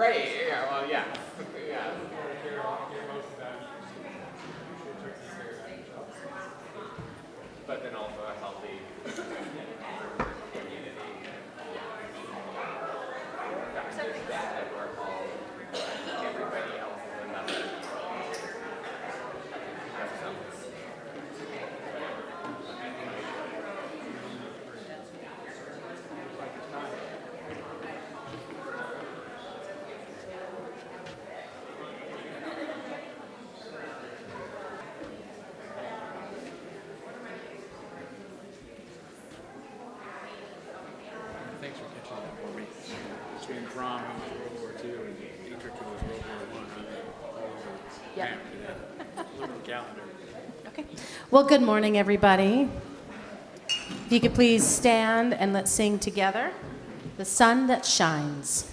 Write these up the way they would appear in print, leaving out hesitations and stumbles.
Right, yeah, well, yeah. Yeah. But then also a healthy community. Something that we're all, everybody else is another. Thanks for catching that for me. Between Fromm, who was World War II, and Dietrich, who was World War I, all over the Yep. map today. Little calendar. Okay. Well, good morning, everybody. If you could please stand and let's sing together, "The Sun That Shines."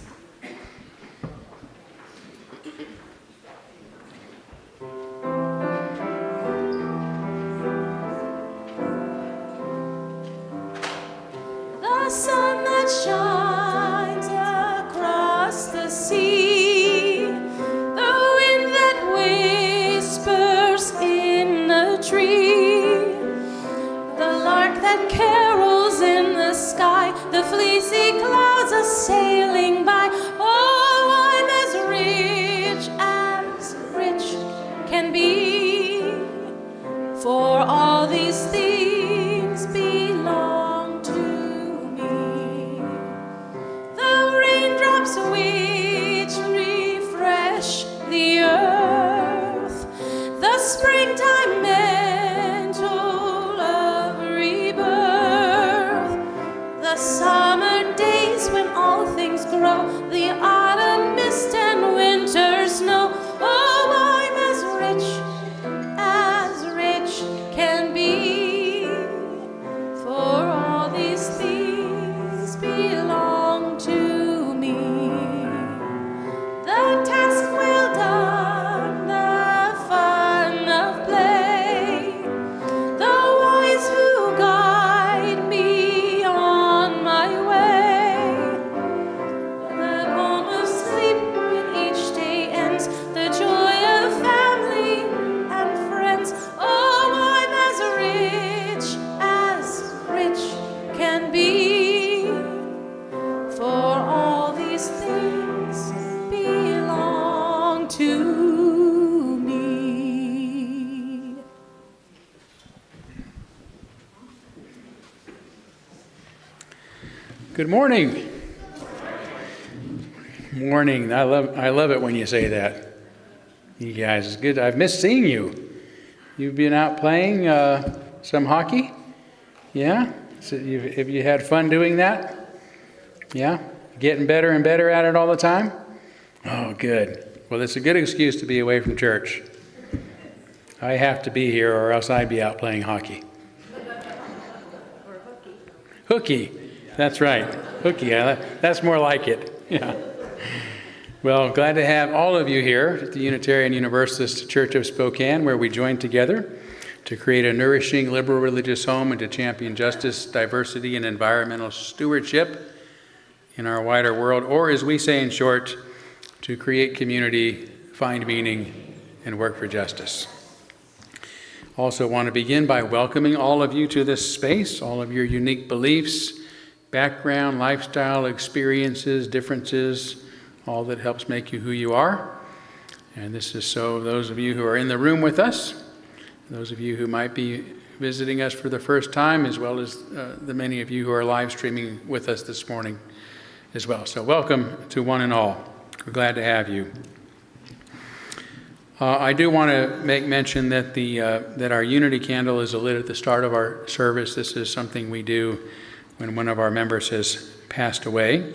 The sun that shines across the sea, the wind that whispers in the tree, the lark that carols in the sky, the fleecy clouds are sailing by. Oh, I'm as rich can be, for all these things belong to me. The raindrops which refresh the earth, the springtime mantle of rebirth, the summer days when all things grow, the autumn mist and winter snow. Oh, I'm as rich can be, for all these things belong to me. The task well done, the fun of play, the wise who guide me on my way, the calm of sleep when each day ends, the joy of family and friends. Oh, I'm as rich can be, for all these things belong to me. Good morning. Morning. I love it when you say that. You guys, it's good. I've missed seeing you. You've been out playing some hockey? Yeah? So have you had fun doing that? Yeah? Getting better and better at it all the time? Oh, good. Well, it's a good excuse to be away from church. I have to be here or else I'd be out playing hockey. Hooky. That's right. Hooky. That's more like it. Yeah. Well, glad to have all of you here at the Unitarian Universalist Church of Spokane, where we join together to create a nourishing liberal religious home and to champion justice, diversity, and environmental stewardship in our wider world, or as we say in short, to create community, find meaning, and work for justice. Also want to begin by welcoming all of you to this space, all of your unique beliefs, background, lifestyle, experiences, differences, all that helps make you who you are. And this is so those of you who are in the room with us, those of you who might be visiting us for the first time, as well as the many of you who are live streaming with us this morning as well. So welcome to one and all. We're glad to have you. I do want to make mention that that our unity candle is lit at the start of our service. This is something we do when one of our members has passed away.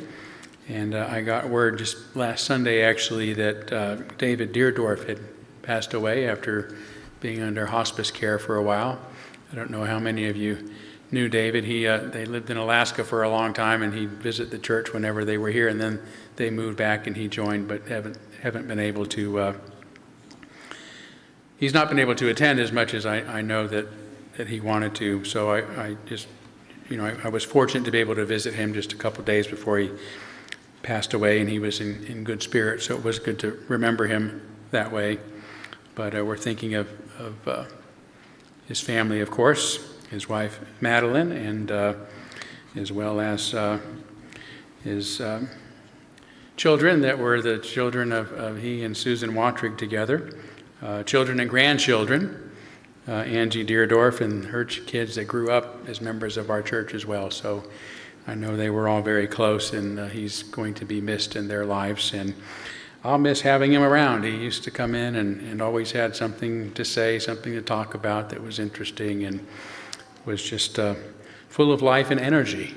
And I got word just last Sunday, actually, that David Deerdorf had passed away after being under hospice care for a while. I don't know how many of you knew David. They lived in Alaska for a long time, and he'd visit the church whenever they were here, and then they moved back and he joined, but haven't been able to. He's not been able to attend as much as I know that he wanted to. So I just, I was fortunate to be able to visit him just a couple days before he passed away, and he was in good spirits, so it was good to remember him that way. But we're thinking of his family, of course, his wife Madeline, and as well as his children that were the children of he and Susan Wattrig together, children and grandchildren, Angie Deerdorf and her kids that grew up as members of our church as well. So I know they were all very close, and he's going to be missed in their lives. And I'll miss having him around. He used to come in and always had something to say, something to talk about that was interesting, and was just full of life and energy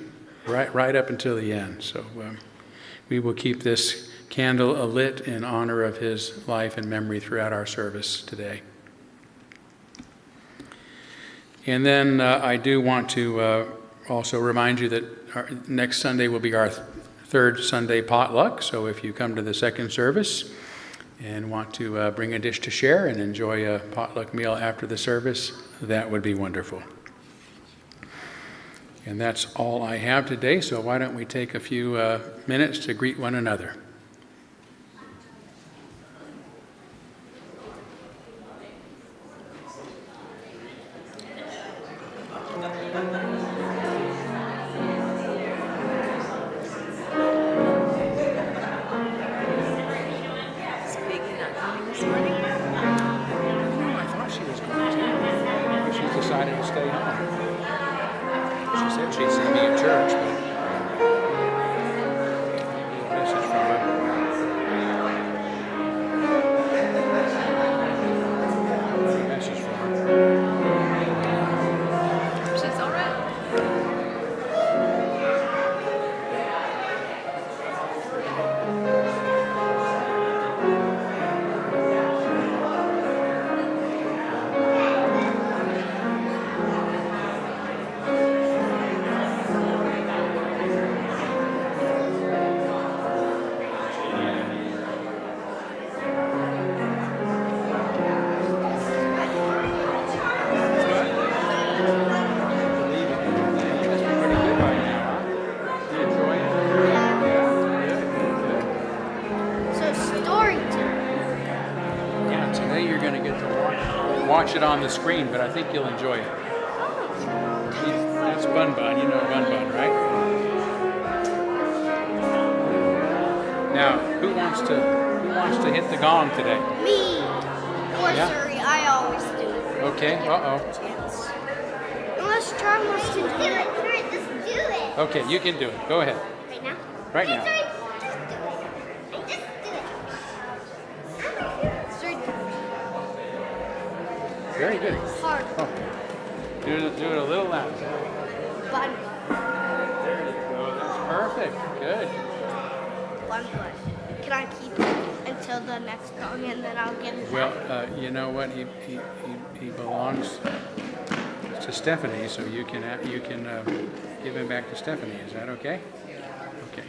right up until the end. So we will keep this candle lit in honor of his life and memory throughout our service today. And then I do want to also remind you that next Sunday will be our third Sunday potluck. So if you come to the second service and want to bring a dish to share and enjoy a potluck meal after the service, that would be wonderful. And that's all I have today, so why don't we take a few minutes to greet one another. It on the screen, but I think you'll enjoy it. That's Bun Bun. You know Bun Bun, right? Now, who wants to hit the gong today? Me. Or Surrey. I always do. Okay. Unless Charles wants to do it. Surrey, just do it. Okay, you can do it. Go ahead. Right now? Right now. Surrey, just do it. Just do it. Surrey. Very good. Hard. Oh. Do it a little louder. Bun. There you go. That's perfect. Good. Bun. Can I keep it until the next song and then I'll give it Well, back? you know what? He belongs to Stephanie, so you can give him back to Stephanie. Is that okay? Okay.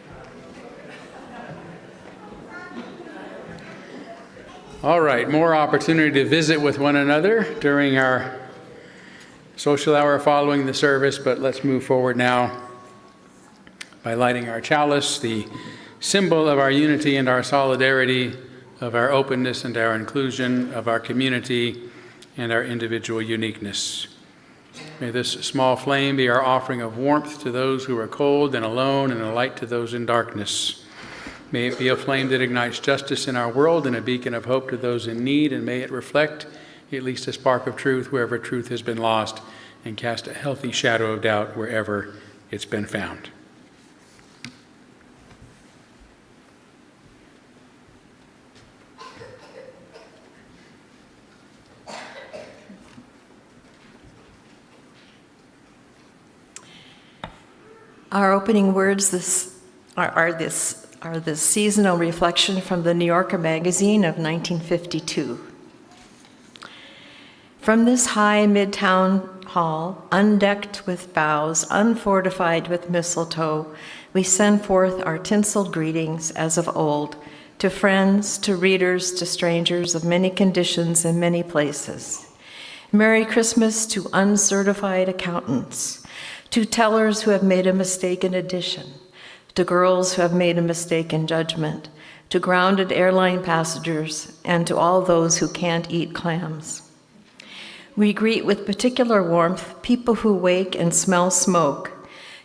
All right, more opportunity to visit with one another during our social hour following the service, but let's move forward now by lighting our chalice, the symbol of our unity and our solidarity, of our openness and our inclusion, of our community and our individual uniqueness. May this small flame be our offering of warmth to those who are cold and alone, and a light to those in darkness. May it be a flame that ignites justice in our world and a beacon of hope to those in need, and may it reflect at least a spark of truth wherever truth has been lost, and cast a healthy shadow of doubt wherever it's been found. Our opening words are the seasonal reflection from the New Yorker magazine of 1952. From this high midtown hall, undecked with boughs, unfortified with mistletoe, we send forth our tinseled greetings as of old, to friends, to readers, to strangers of many conditions and many places. Merry Christmas to uncertified accountants, to tellers who have made a mistaken addition, to girls who have made a mistake in judgment, to grounded airline passengers, and to all those who can't eat clams. We greet with particular warmth people who wake and smell smoke.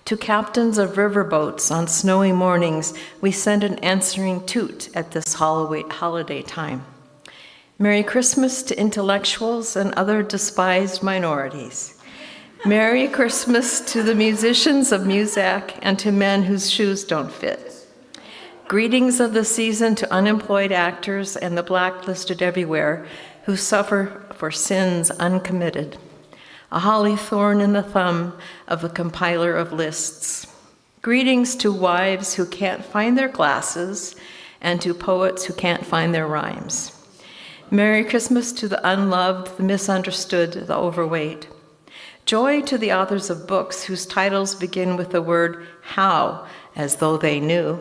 To captains of riverboats on snowy mornings, we send an answering toot at this holiday time. Merry Christmas to intellectuals and other despised minorities. Merry Christmas to the musicians of Muzak and to men whose shoes don't fit. Greetings of the season to unemployed actors and the blacklisted everywhere who suffer for sins uncommitted. A holly thorn in the thumb of the compiler of lists. Greetings to wives who can't find their glasses and to poets who can't find their rhymes. Merry Christmas to the unloved, the misunderstood, the overweight. Joy to the authors of books whose titles begin with the word how, as though they knew.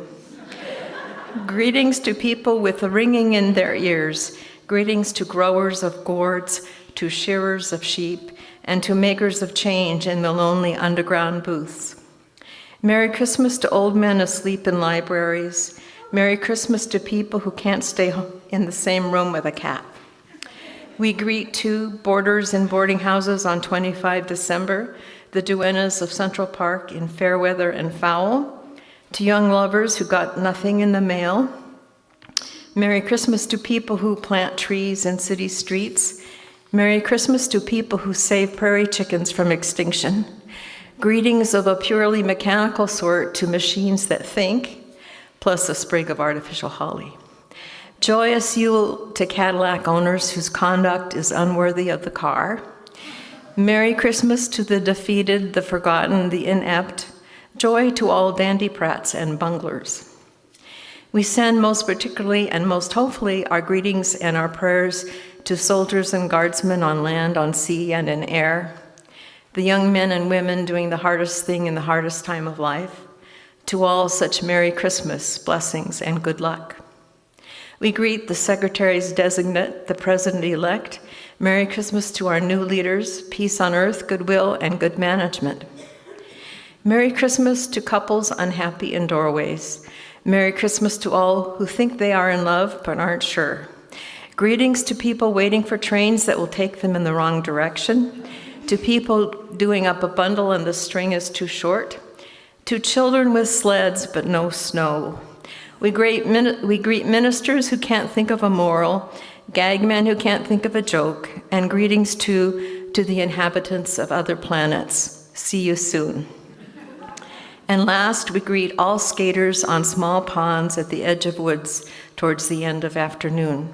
Greetings to people with a ringing in their ears. Greetings to growers of gourds, to shearers of sheep, and to makers of change in the lonely underground booths. Merry Christmas to old men asleep in libraries. Merry Christmas to people who can't stay in the same room with a cat. We greet two boarders in boarding houses on 25 December, the duennas of Central Park in fair weather and foul, to young lovers who got nothing in the mail. Merry Christmas to people who plant trees in city streets. Merry Christmas to people who save prairie chickens from extinction. Greetings of a purely mechanical sort to machines that think, plus a sprig of artificial holly. Joyous Yule to Cadillac owners whose conduct is unworthy of the car. Merry Christmas to the defeated, the forgotten, the inept. Joy to all dandy-prats and bunglers. We send most particularly and most hopefully our greetings and our prayers to soldiers and guardsmen on land, on sea, and in air, the young men and women doing the hardest thing in the hardest time of life. To all such Merry Christmas, blessings, and good luck. We greet the secretaries designate, the president-elect. Merry Christmas to our new leaders, peace on earth, goodwill, and good management. Merry Christmas to couples unhappy in doorways. Merry Christmas to all who think they are in love but aren't sure. Greetings to people waiting for trains that will take them in the wrong direction. To people doing up a bundle and the string is too short. To children with sleds but no snow. We greet ministers who can't think of a moral, gag men who can't think of a joke, and greetings to the inhabitants of other planets. See you soon. And last, we greet all skaters on small ponds at the edge of woods towards the end of afternoon.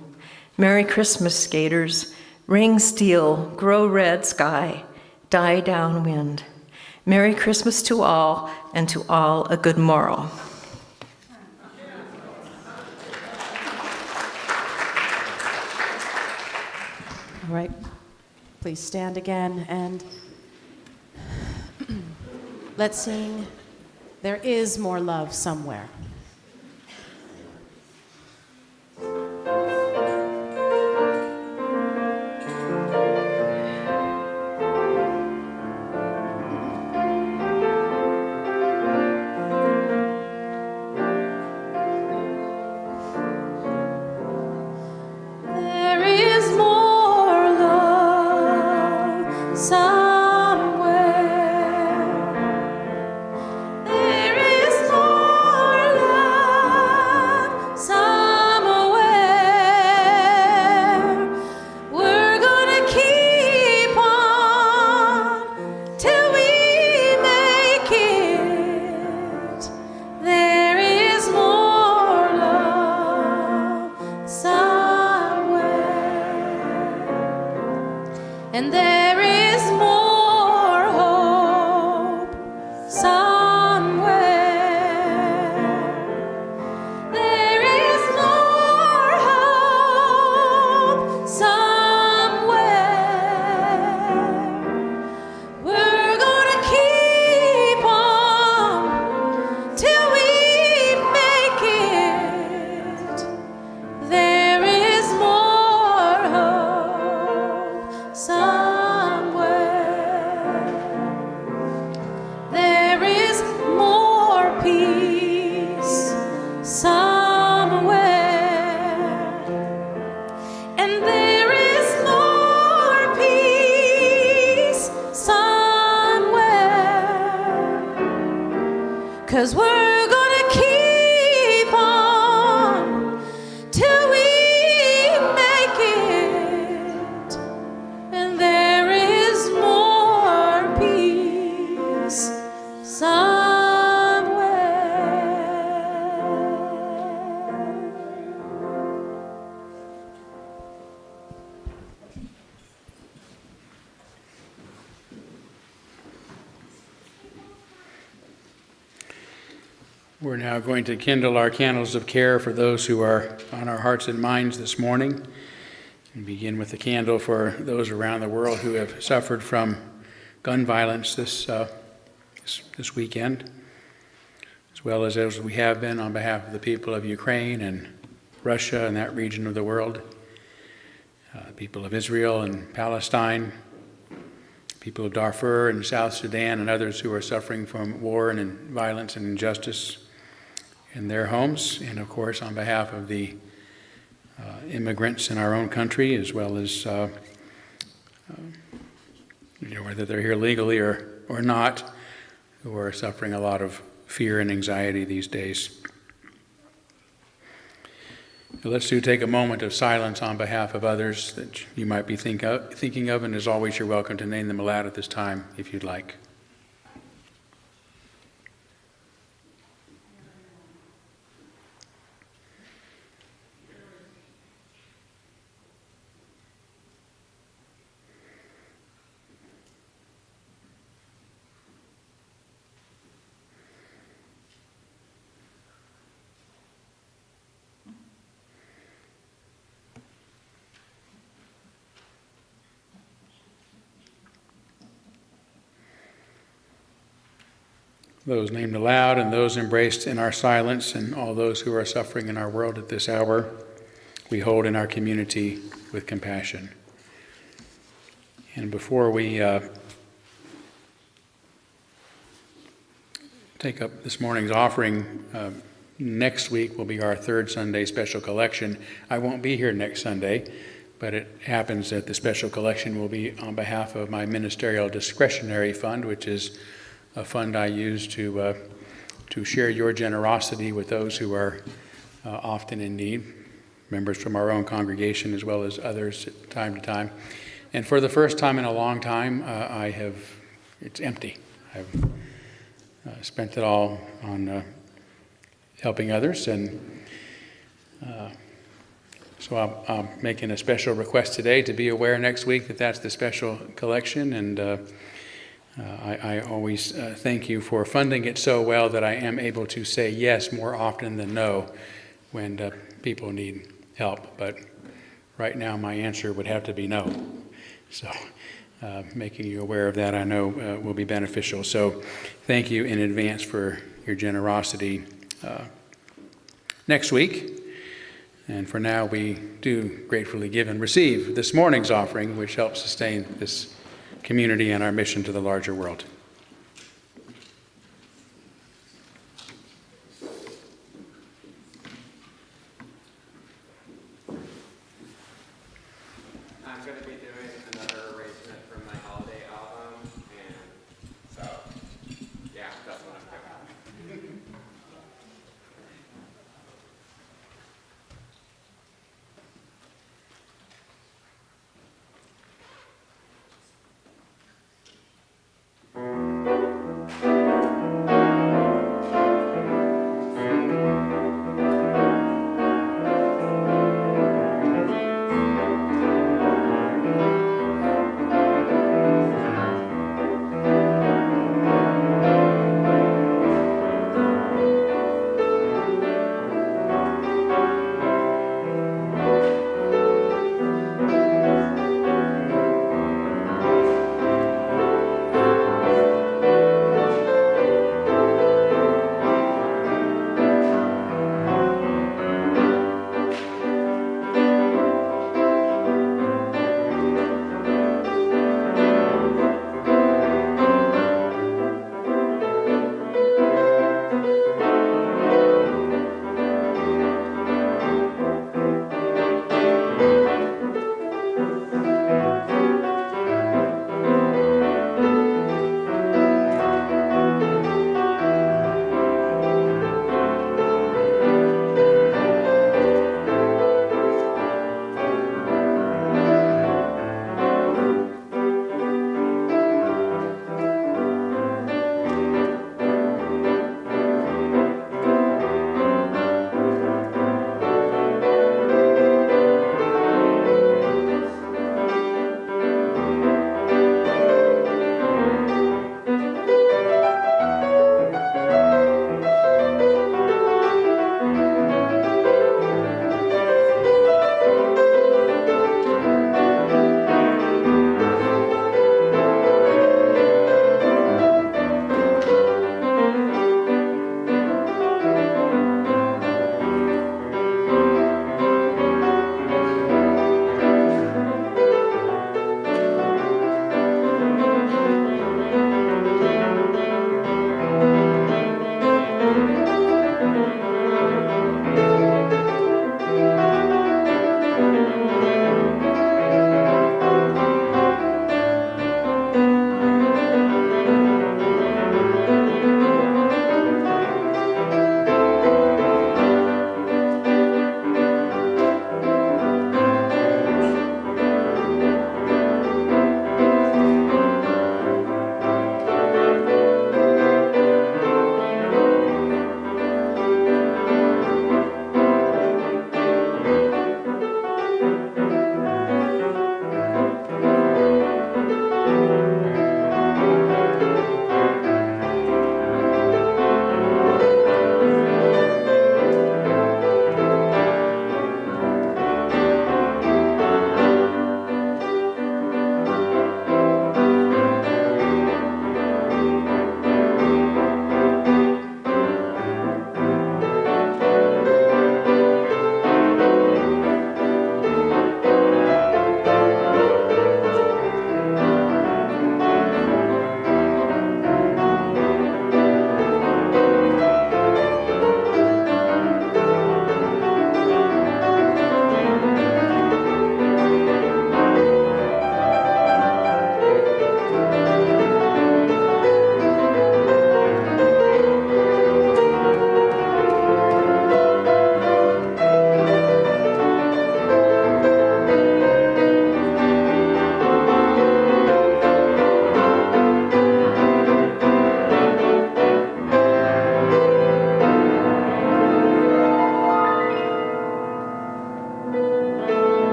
Merry Christmas, skaters. Ring steel, grow red sky, die down wind. Merry Christmas to all, and to all a good morrow. All right, please stand again and let's sing There Is More Love Somewhere. There is more love somewhere. There is more love somewhere. We're gonna keep on till we make it. There is more love somewhere. And there is more hope somewhere. There is more hope somewhere. We're gonna keep on till we make it. There is more hope somewhere. 'cause we're gonna keep on till we make it, and there is more peace somewhere. We're now going to kindle our candles of care for those who are on our hearts and minds this morning, and begin with the candle for those around the world who have suffered from gun violence this weekend, as well as those we have been on behalf of the people of Ukraine and Russia and that region of the world, people of Israel and Palestine, people of Darfur and South Sudan, and others who are suffering from war and violence and injustice in their homes, and of course on behalf of the immigrants in our own country, as well as whether they're here legally or not, who are suffering a lot of fear and anxiety these days. So let's take a moment of silence on behalf of others that you might be thinking of, and as always, you're welcome to name them aloud at this time if you'd like. Those named aloud and those embraced in our silence, and all those who are suffering in our world at this hour, we hold in our community with compassion. And before we take up this morning's offering, next week will be our third Sunday special collection. I won't be here next Sunday, but it happens that the special collection will be on behalf of my ministerial discretionary fund, which is a fund I use to share your generosity with those who are often in need, members from our own congregation as well as others at time to time. And for the first time in a long time, it's empty. I've spent it all on helping others, and so I'm making a special request today to be aware next week that that's the special collection, and I always thank you for funding it so well that I am able to say yes more often than no when people need help. But right now my answer would have to be no. So making you aware of that, I know will be beneficial. So thank you in advance for your generosity next week. And for now, we do gratefully give and receive this morning's offering, which helps sustain this community and our mission to the larger world. I'm going to be doing another arrangement from my holiday album, and so, yeah, that's what I'm doing.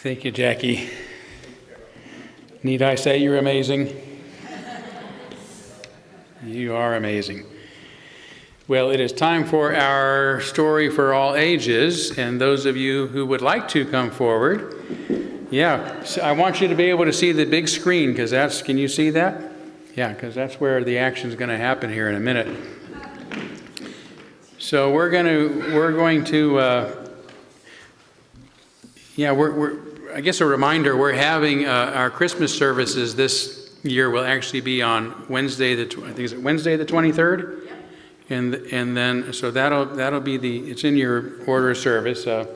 Thank you, Jackie. Need I say you're amazing? You are amazing. Well, it is time for our story for all ages, and those of you who would like to come forward, yeah, so I want you to be able to see the big screen, because that's, can you see that? Yeah, because that's where the action is going to happen here in a minute. So we're going to, I guess a reminder, we're having our Christmas services this year will actually be on Wednesday, I think is it Wednesday the 23rd? And then, so that'll be it's in your order of service. The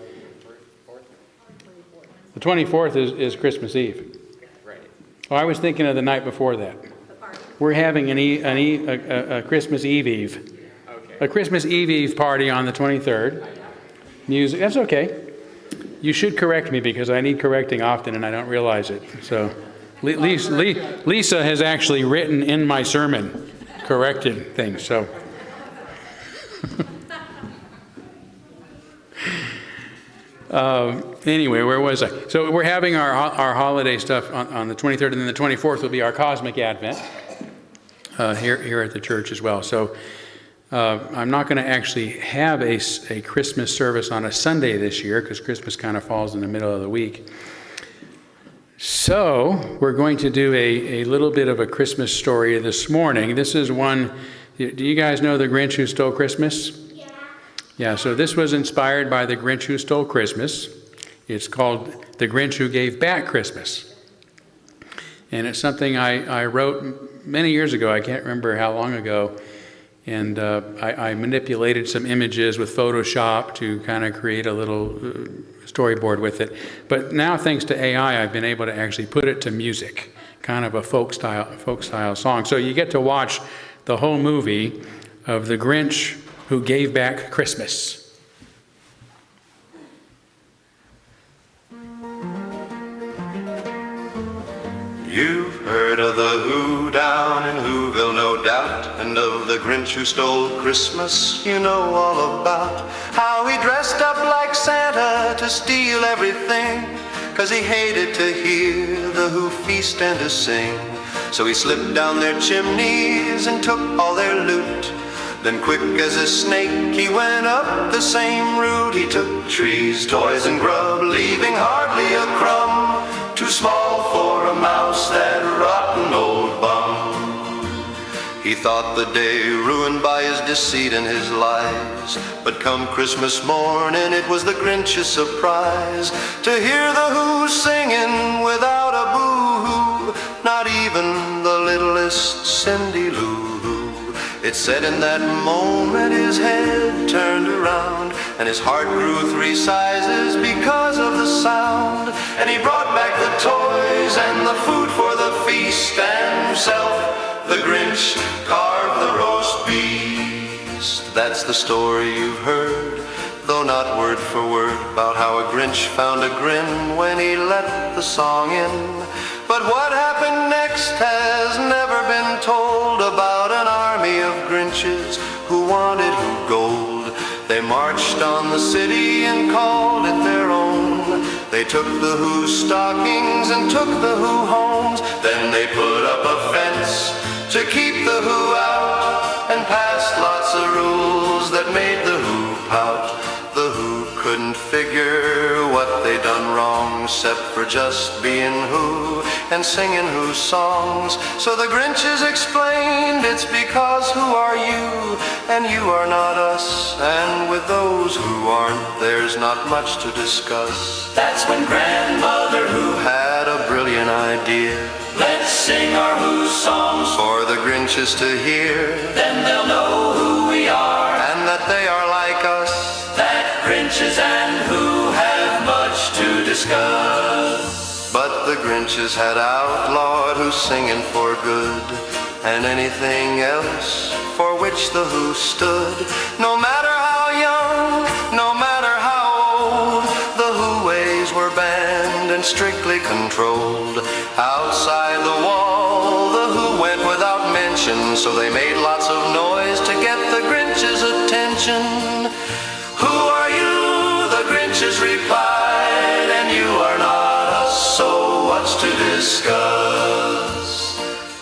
24th is Christmas Eve. Right. Oh, I was thinking of the night before that. We're having a Christmas Eve. Okay. A Christmas Eve party on the 23rd. Music, that's okay. You should correct me because I need correcting often and I don't realize it. So Lisa has actually written in my sermon corrected things. So. Anyway, where was I? So we're having our holiday stuff on the 23rd, and then the 24th will be our Cosmic Advent here at the church as well. So I'm not going to actually have a Christmas service on a Sunday this year because Christmas kind of falls in the middle of the week. So we're going to do a little bit of a Christmas story this morning. This is one, do you guys know The Grinch Who Stole Christmas? Yeah, so this was inspired by The Grinch Who Stole Christmas. It's called The Grinch Who Gave Back Christmas. And it's something I wrote many years ago. I can't remember how long ago. And I manipulated some images with Photoshop to kind of create a little storyboard with it. But now, thanks to AI, I've been able to actually put it to music, kind of a folk style song. So you get to watch the whole movie of The Grinch Who Gave Back Christmas. You've heard of the Who down in Whoville, no doubt, and of the Grinch who stole Christmas, you know all about how he dressed up like Santa to steal everything, 'cause he hated to hear the Who feast and to sing. So he slipped down their chimneys and took all their loot. Then quick as a snake he went up the same route. He took trees, toys and grub, leaving hardly a crumb. Too small for a mouse, that rotten old bum. He thought the day ruined by his deceit and his lies. But come Christmas morning it was the Grinch's surprise to hear the Who singing without a boo-hoo, not even the littlest Cindy Lou. It said in that moment his head turned around and his heart grew 3 sizes because of the sound. And he brought back the toys and the food for the feast, and himself, the Grinch, carved the roast beast. That's the story you've heard, though not word for word, about how a Grinch found a grin when he let the song in. But what happened next has never been told, about an army of Grinches who wanted Who gold. They marched on the city and called it their own. They took the Who stockings and took the Who homes. Then they put up a fence to keep the Who out, and passed lots of rules that made the Who pout. The Who couldn't figure what they done wrong, except for just being Who and singing Who songs. So the Grinches explained, it's because Who are you, and you are not us, and with those who aren't, there's not much to discuss. That's when Grandmother Who had a brilliant idea. Let's sing our Who songs for the Grinches to hear. Then they'll know who we are, and that they are like us. That Grinches and Who have much to discuss. But the Grinches had outlawed Who singing for good, and anything else for which the Who stood. No matter how young, no matter how old, the Who ways were banned and strictly controlled. Outside the wall, the Who went without mention, so they made lots of noise to get the Grinch's attention. Who are you? The Grinches replied, and you are not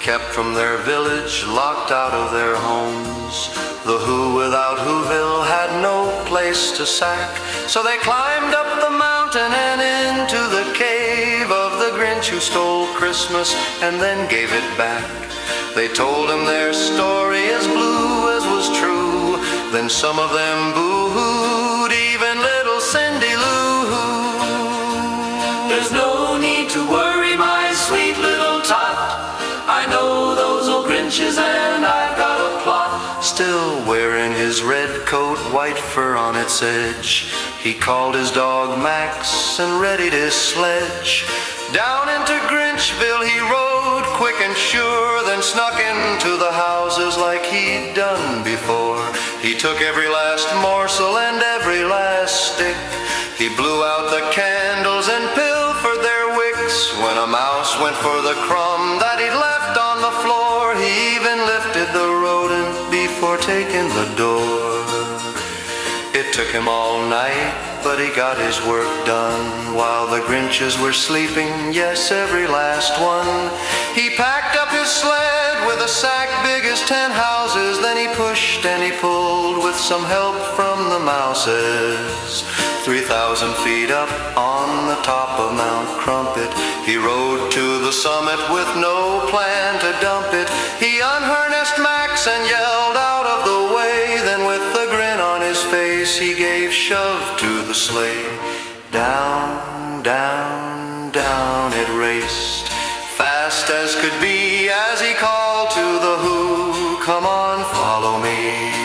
kept from their village, locked out of their homes. The Who without Whoville had no place to sack, so they climbed up the mountain and into the cave of the Grinch who stole Christmas and then gave it back. They told him their story as blue as was true. Then some of them boo-hooed, even little Cindy Lou. There's no need to worry, my sweet little tot. I know those old Grinches and I've got a plot. Still wearing his red coat, white fur on its edge, he called his dog Max and readied his sledge. Down into Grinchville he rode quick and sure, then snuck into the houses like he'd done before. He took every last morsel and every last stick. He blew out the candles and pilfered their wicks. When a mouse went for the crumb that he'd left on the floor, he even lifted the rodent before taking the door. It took him all night, but he got his work done while the Grinches were sleeping, yes, every last one. He packed up his sled with a sack big as 10 houses, then he pushed and he pulled with some help from the mouses. 3,000 feet up on the top of Mount Crumpet, he rode to the summit with no plan to dump it. He unharnessed Max and yelled out of the way, then with a grin on his face he gave shove to the sleigh. Down, down, down it raced, fast as could be, as he called to the Who, come on, follow me.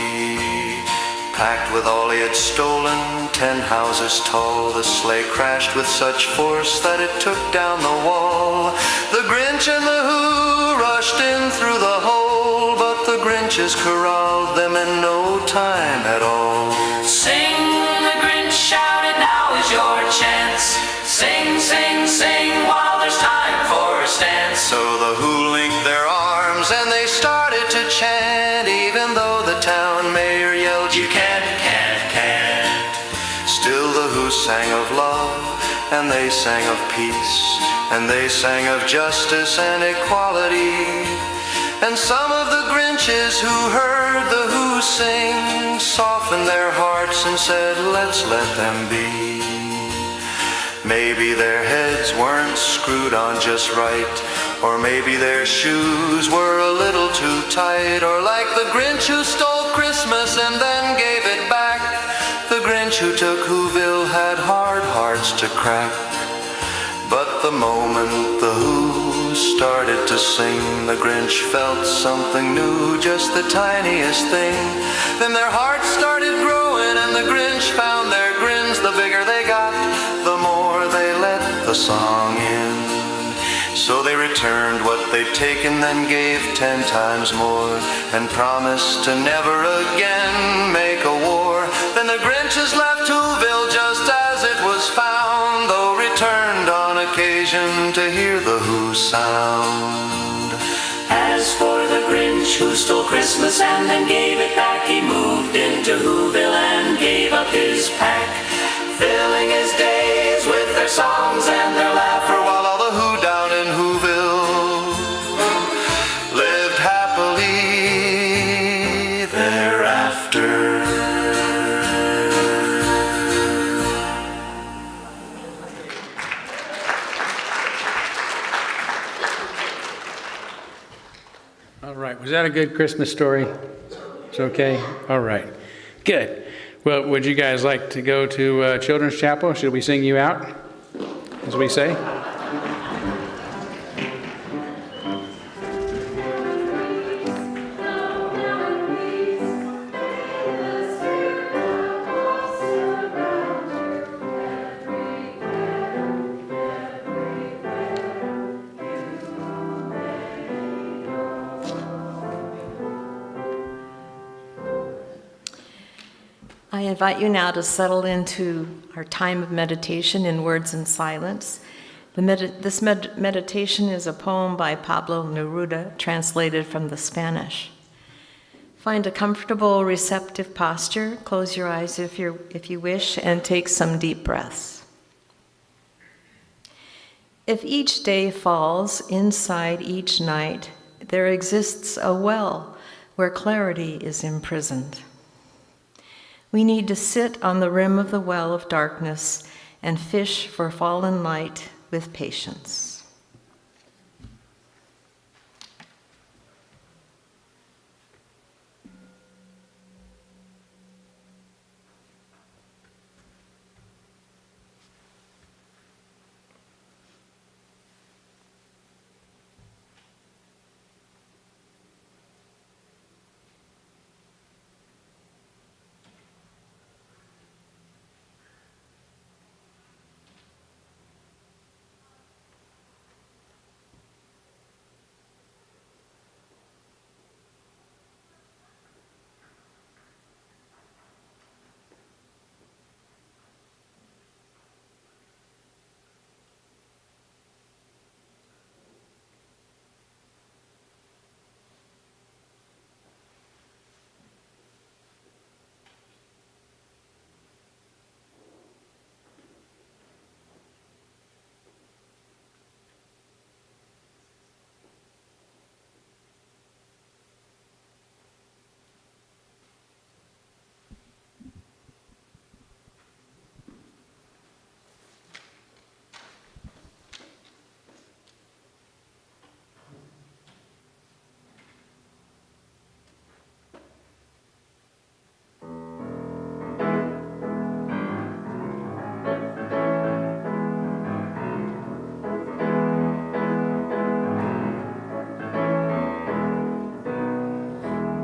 Packed with all he had stolen, 10 houses tall, the sleigh crashed with such force that it took down the wall. The Grinch and the Who rushed in through the hole, but the Grinches corralled them in no time at all. Sing, the Grinch shouted, now is your chance. Sing, sing, sing, while there's time for a stance. So the Who linked their arms and they started to chant, even though the town mayor yelled, you can't. Still the Who sang of love, and they sang of peace, and they sang of justice and equality. And some of the Grinches who heard the Who sing softened their hearts and said, let's let them be. Maybe their heads weren't screwed on just right, or maybe their shoes were a little too tight, or like the Grinch who stole Christmas and then gave it back, the Grinch who took Whoville had hard hearts to crack. But the moment the Who started to sing, the Grinch felt something new, just the tiniest thing. Then their hearts started growing and the Grinch found their grins. The bigger they got, the more they let the song in. So they returned what they'd taken, then gave 10 times more, and promised to never again make a war. Then the Grinches left Whoville just as it was found, though returned on occasion to hear the Who sound. As for the Grinch who stole Christmas and then gave it back, he moved into Whoville and gave up his pack, filling his days with their songs and their laughter, while all the Who down in Whoville lived happily thereafter. All right, was that a good Christmas story? It's okay? All right, good. Well, would you guys like to go to Children's Chapel? Should we sing you out, as we say? I invite you now to settle into our time of meditation in words and silence. This meditation is a poem by Pablo Neruda, translated from the Spanish. Find a comfortable, receptive posture. Close your eyes if you wish, and take some deep breaths. If each day falls inside each night, there exists a well where clarity is imprisoned. We need to sit on the rim of the well of darkness and fish for fallen light with patience.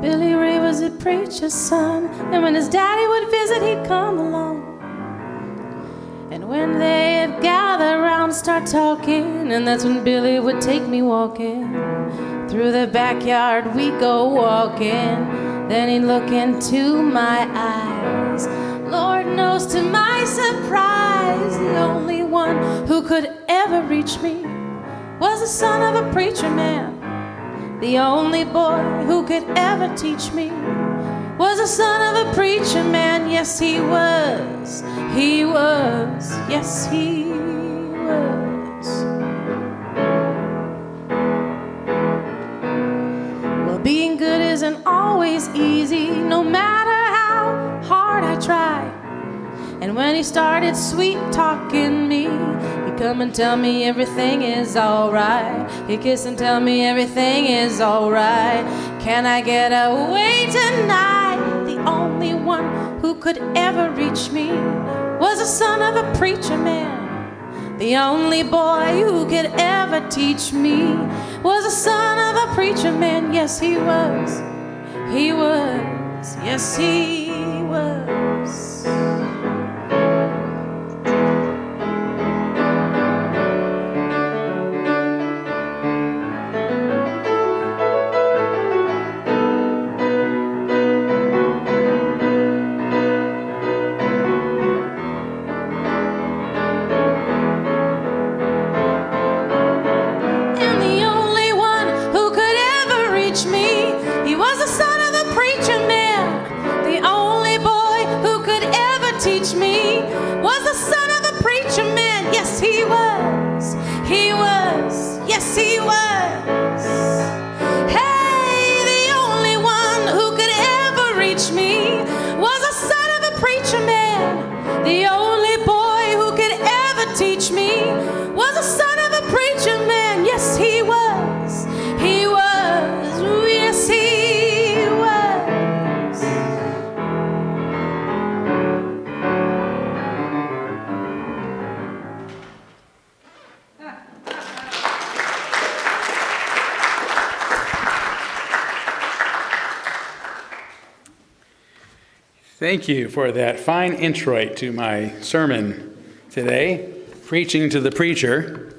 Billy Ray was a preacher's son, and when his daddy would visit, he'd come along. And when they'd gather around, start talking, and that's when Billy would take me walking. Through the backyard we'd go walking, then he'd look into my eyes. Lord knows, to my surprise, the only one who could ever reach me was the son of a preacher man. The only boy who could ever teach me was the son of a preacher man. Yes, he was, yes, he was. Well, being good isn't always easy, no matter how hard I try. And when he started sweet talking me, he'd come and tell me everything is alright. He'd kiss and tell me everything is alright. Can I get away tonight? The only one who could ever reach me was the son of a preacher man. The only boy who could ever teach me was the son of a preacher man. Yes, he was, yes, he was. Yes, he was. Hey, the only one who could ever reach me was the son of a preacher man. The only boy who could ever teach me was the son of a preacher man. Yes, he was. Yes, he was. Thank you for that fine introit to my sermon today, Preaching to the Preacher.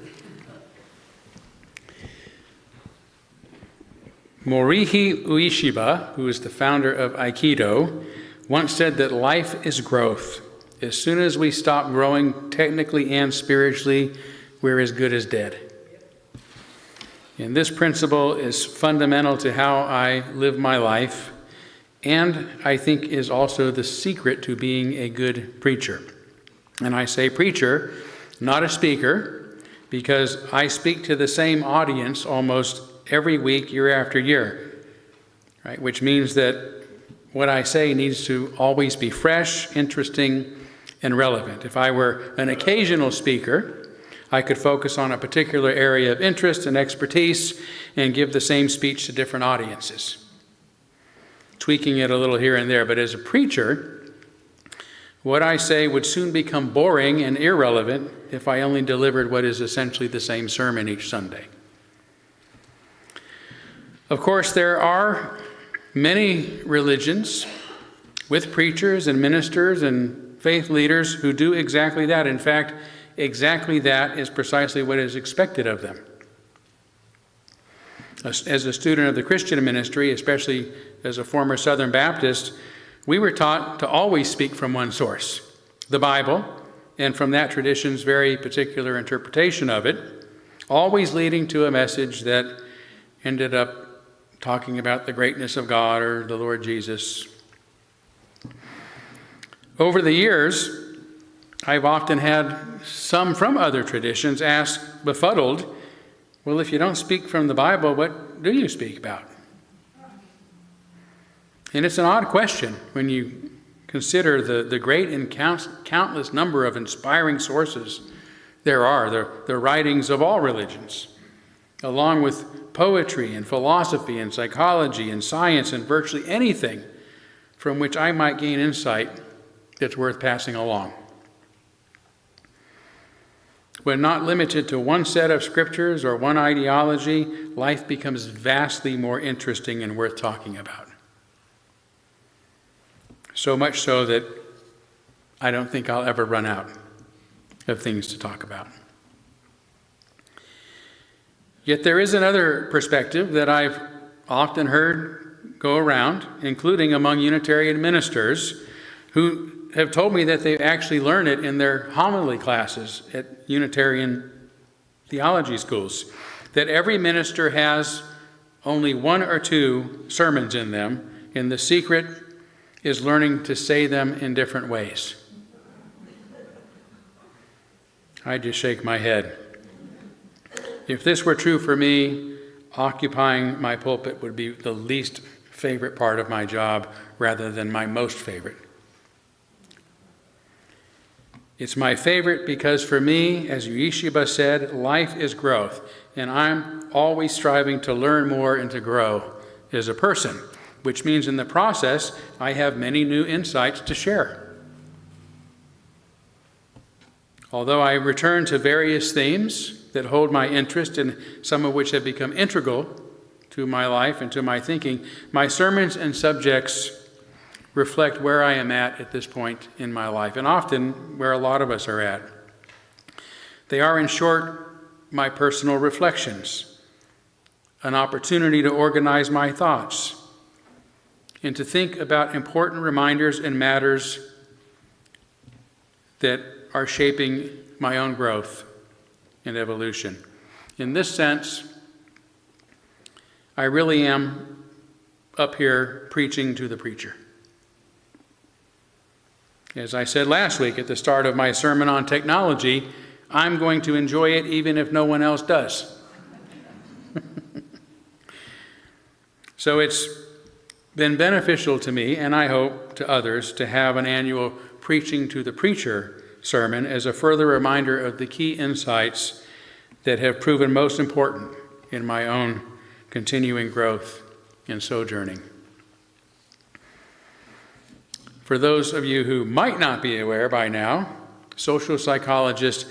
Morihei Ueshiba, who is the founder of Aikido, once said that life is growth. As soon as we stop growing technically and spiritually, we're as good as dead. And this principle is fundamental to how I live my life, and I think is also the secret to being a good preacher. And I say preacher, not a speaker, because I speak to the same audience almost every week, year after year, right? Which means that what I say needs to always be fresh, interesting, and relevant. If I were an occasional speaker, I could focus on a particular area of interest and expertise and give the same speech to different audiences, tweaking it a little here and there. But as a preacher, what I say would soon become boring and irrelevant if I only delivered what is essentially the same sermon each Sunday. Of course, there are many religions with preachers and ministers and faith leaders who do exactly that. In fact, exactly that is precisely what is expected of them. As a student of the Christian ministry, especially as a former Southern Baptist, we were taught to always speak from one source, the Bible, and from that tradition's very particular interpretation of it, always leading to a message that ended up talking about the greatness of God or the Lord Jesus. Over the years, I've often had some from other traditions ask, befuddled, well, if you don't speak from the Bible, what do you speak about? And it's an odd question when you consider the great and countless number of inspiring sources there are, the writings of all religions, along with poetry and philosophy and psychology and science and virtually anything from which I might gain insight that's worth passing along. When not limited to one set of scriptures or one ideology, life becomes vastly more interesting and worth talking about. So much so that I don't think I'll ever run out of things to talk about. Yet there is another perspective that I've often heard go around, including among Unitarian ministers, who have told me that they actually learn it in their homily classes at Unitarian theology schools, that every minister has only one or two sermons in them, and the secret is learning to say them in different ways. I just shake my head. If this were true for me, occupying my pulpit would be the least favorite part of my job rather than my most favorite. It's my favorite because for me, as Ueshiba said, life is growth, and I'm always striving to learn more and to grow as a person, which means in the process, I have many new insights to share. Although I return to various themes that hold my interest and some of which have become integral to my life and to my thinking, my sermons and subjects reflect where I am at this point in my life, and often where a lot of us are at. They are, in short, my personal reflections, an opportunity to organize my thoughts, and to think about important reminders and matters that are shaping my own growth and evolution. In this sense, I really am up here preaching to the preacher. As I said last week at the start of my sermon on technology, I'm going to enjoy it even if no one else does. So it's been beneficial to me, and I hope to others, to have an annual Preaching to the Preacher sermon as a further reminder of the key insights that have proven most important in my own continuing growth and sojourning. For those of you who might not be aware by now, social psychologist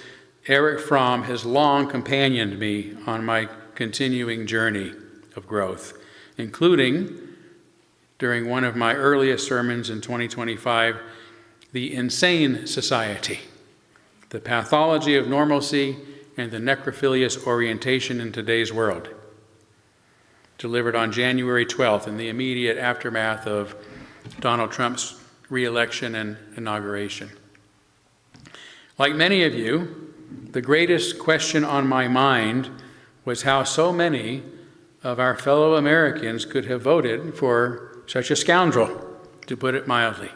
Erich Fromm has long companioned me on my continuing journey of growth, including during one of my earliest sermons in 2025, The Insane Society, the Pathology of Normalcy and the Necrophilious Orientation in Today's World, delivered on January 12th in the immediate aftermath of Donald Trump's re-election and inauguration. Like many of you, the greatest question on my mind was how so many of our fellow Americans could have voted for such a scoundrel, to put it mildly.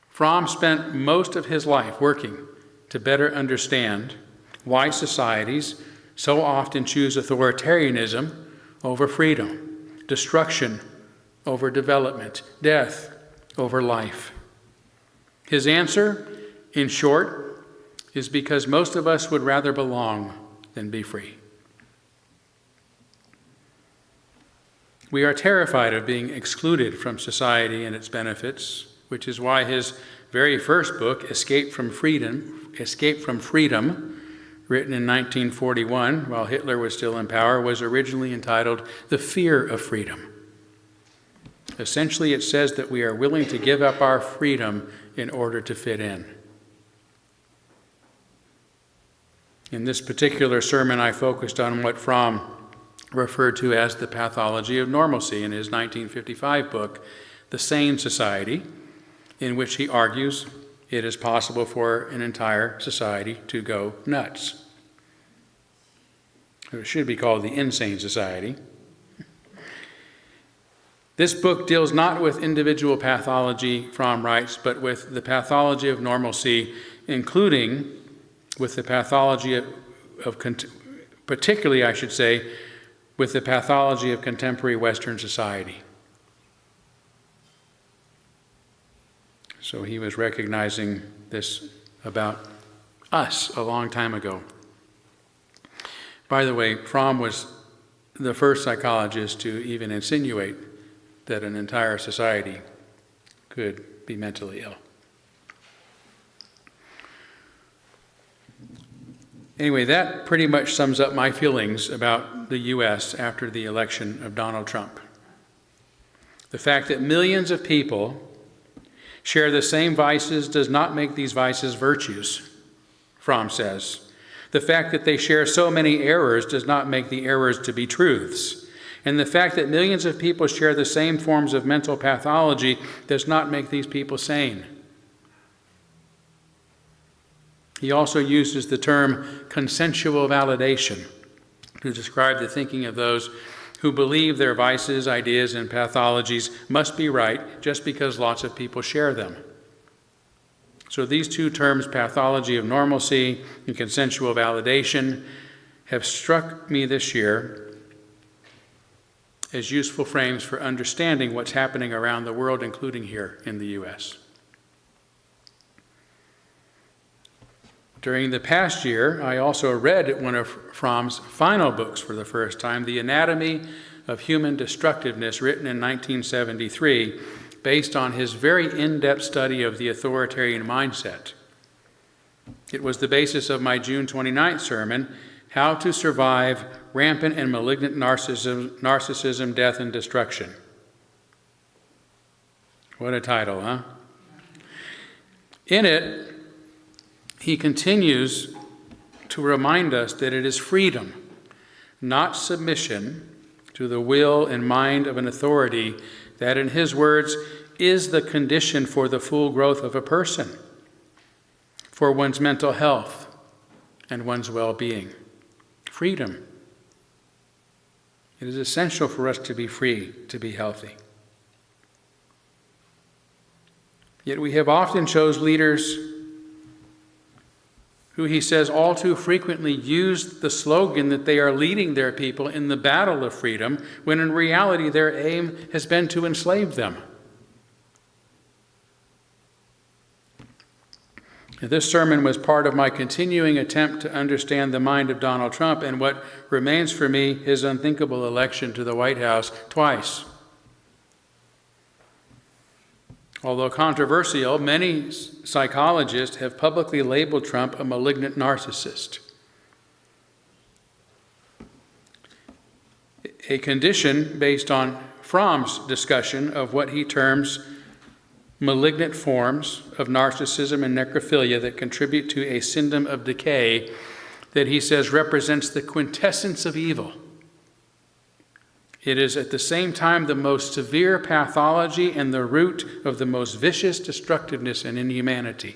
Fromm spent most of his life working to better understand why societies so often choose authoritarianism over freedom, destruction over development, death over life? His answer, in short, is because most of us would rather belong than be free. We are terrified of being excluded from society and its benefits, which is why his very first book, Escape from Freedom, written in 1941 while Hitler was still in power, was originally entitled The Fear of Freedom. Essentially, it says that we are willing to give up our freedom in order to fit in. In this particular sermon, I focused on what Fromm referred to as the pathology of normalcy in his 1955 book, The Sane Society, in which he argues it is possible for an entire society to go nuts. It should be called the Insane Society. This book deals not with individual pathology, Fromm writes, but with the pathology of normalcy, including with the pathology of particularly, I should say, with the pathology of contemporary Western society. So he was recognizing this about us a long time ago. By the way, Fromm was the first psychologist to even insinuate that an entire society could be mentally ill. Anyway, that pretty much sums up my feelings about the U.S. after the election of Donald Trump. The fact that millions of people share the same vices does not make these vices virtues, Fromm says. The fact that they share so many errors does not make the errors to be truths. And the fact that millions of people share the same forms of mental pathology does not make these people sane. He also uses the term consensual validation to describe the thinking of those who believe their vices, ideas, and pathologies must be right just because lots of people share them. So these two terms, pathology of normalcy and consensual validation, have struck me this year as useful frames for understanding what's happening around the world, including here in the U.S. During the past year, I also read one of Fromm's final books for the first time, The Anatomy of Human Destructiveness, written in 1973, based on his very in-depth study of the authoritarian mindset. It was the basis of my June 29th sermon, How to Survive Rampant and Malignant Narcissism, Death, and Destruction. What a title, huh? In it, he continues to remind us that it is freedom, not submission, to the will and mind of an authority that, in his words, is the condition for the full growth of a person, for one's mental health and one's well-being. Freedom. It is essential for us to be free, to be healthy. Yet we have often chosen leaders who, he says, all too frequently use the slogan that they are leading their people in the battle of freedom, when in reality their aim has been to enslave them. This sermon was part of my continuing attempt to understand the mind of Donald Trump and what remains for me his unthinkable election to the White House twice. Although controversial, many psychologists have publicly labeled Trump a malignant narcissist, a condition based on Fromm's discussion of what he terms malignant forms of narcissism and necrophilia that contribute to a syndrome of decay that he says represents the quintessence of evil. It is at the same time the most severe pathology and the root of the most vicious destructiveness and inhumanity.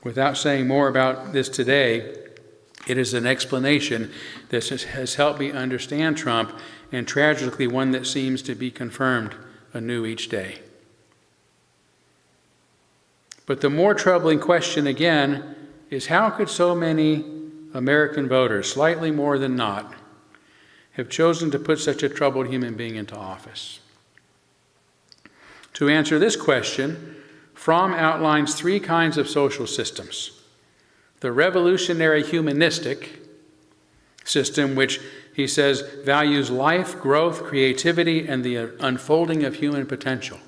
Without saying more about this today, it is an explanation that has helped me understand Trump, and tragically one that seems to be confirmed anew each day. But the more troubling question again is, how could so many American voters, slightly more than not, have chosen to put such a troubled human being into office? To answer this question, Fromm outlines three kinds of social systems. The revolutionary humanistic system, which he says values life, growth, creativity, and the unfolding of human potential.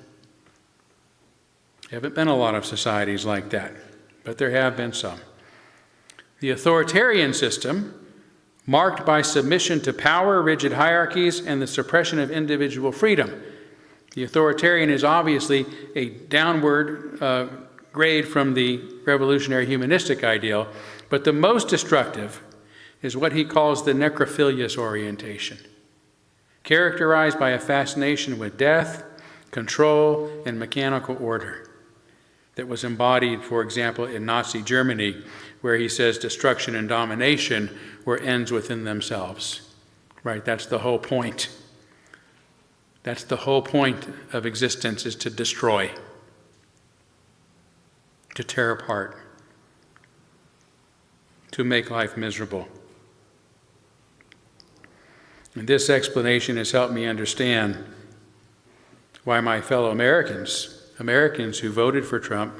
There haven't been a lot of societies like that, but there have been some. The authoritarian system, marked by submission to power, rigid hierarchies, and the suppression of individual freedom. The authoritarian is obviously a downward grade from the revolutionary humanistic ideal, but the most destructive is what he calls the necrophilious orientation, characterized by a fascination with death, control, and mechanical order that was embodied, for example, in Nazi Germany, where he says destruction and domination were ends within themselves. Right, that's the whole point. That's the whole point of existence, is to destroy, to tear apart, to make life miserable. And this explanation has helped me understand why my fellow Americans who voted for Trump,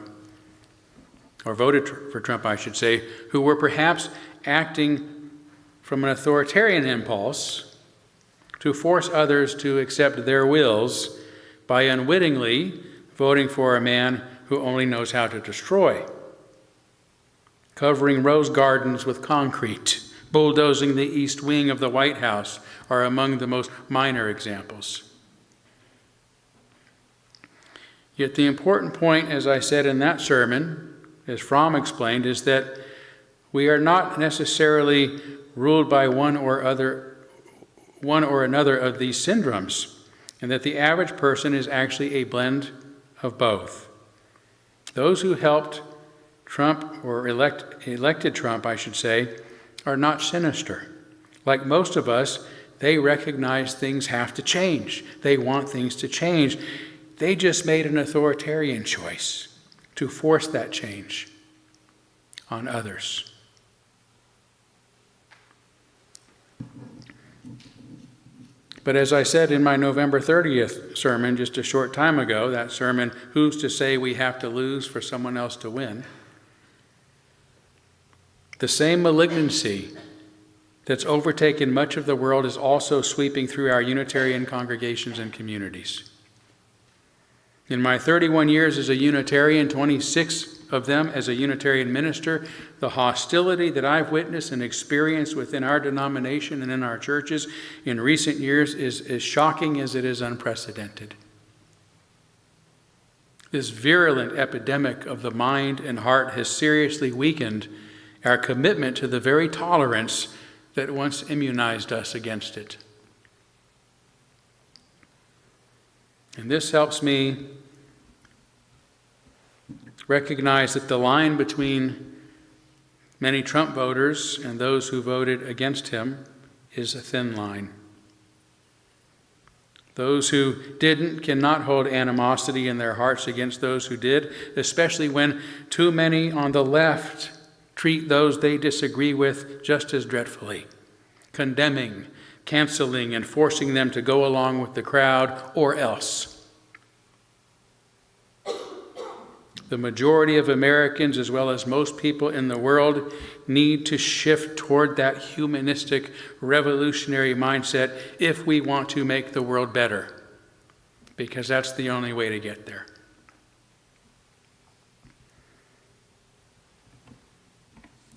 or voted for Trump, I should say, who were perhaps acting from an authoritarian impulse to force others to accept their wills by unwittingly voting for a man who only knows how to destroy, covering rose gardens with concrete, bulldozing the east wing of the White House are among the most minor examples. Yet the important point, as I said in that sermon, as Fromm explained, is that we are not necessarily ruled by one or another of these syndromes, and that the average person is actually a blend of both. Those who helped Trump, or elected Trump, I should say, are not sinister. Like most of us, they recognize things have to change. They want things to change. They just made an authoritarian choice to force that change on others. But as I said in my November 30th sermon just a short time ago, that sermon, "Who's to say we have to lose for someone else to win?" The same malignancy that's overtaken much of the world is also sweeping through our Unitarian congregations and communities. In my 31 years as a Unitarian, 26 of them as a Unitarian minister, the hostility that I've witnessed and experienced within our denomination and in our churches in recent years is as shocking as it is unprecedented. This virulent epidemic of the mind and heart has seriously weakened our commitment to the very tolerance that once immunized us against it. And this helps me recognize that the line between many Trump voters and those who voted against him is a thin line. Those who didn't cannot hold animosity in their hearts against those who did, especially when too many on the left treat those they disagree with just as dreadfully, condemning, canceling, and forcing them to go along with the crowd or else. The majority of Americans, as well as most people in the world, need to shift toward that humanistic, revolutionary mindset if we want to make the world better, because that's the only way to get there.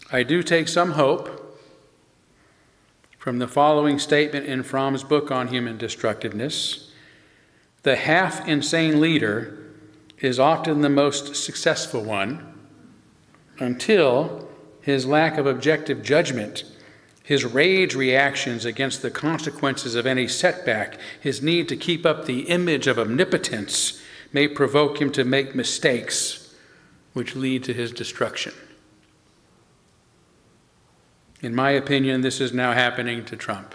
I do take some hope from the following statement in Fromm's book on human destructiveness. The half-insane leader is often the most successful one until his lack of objective judgment, his rage reactions against the consequences of any setback, his need to keep up the image of omnipotence may provoke him to make mistakes which lead to his destruction. In my opinion, this is now happening to Trump,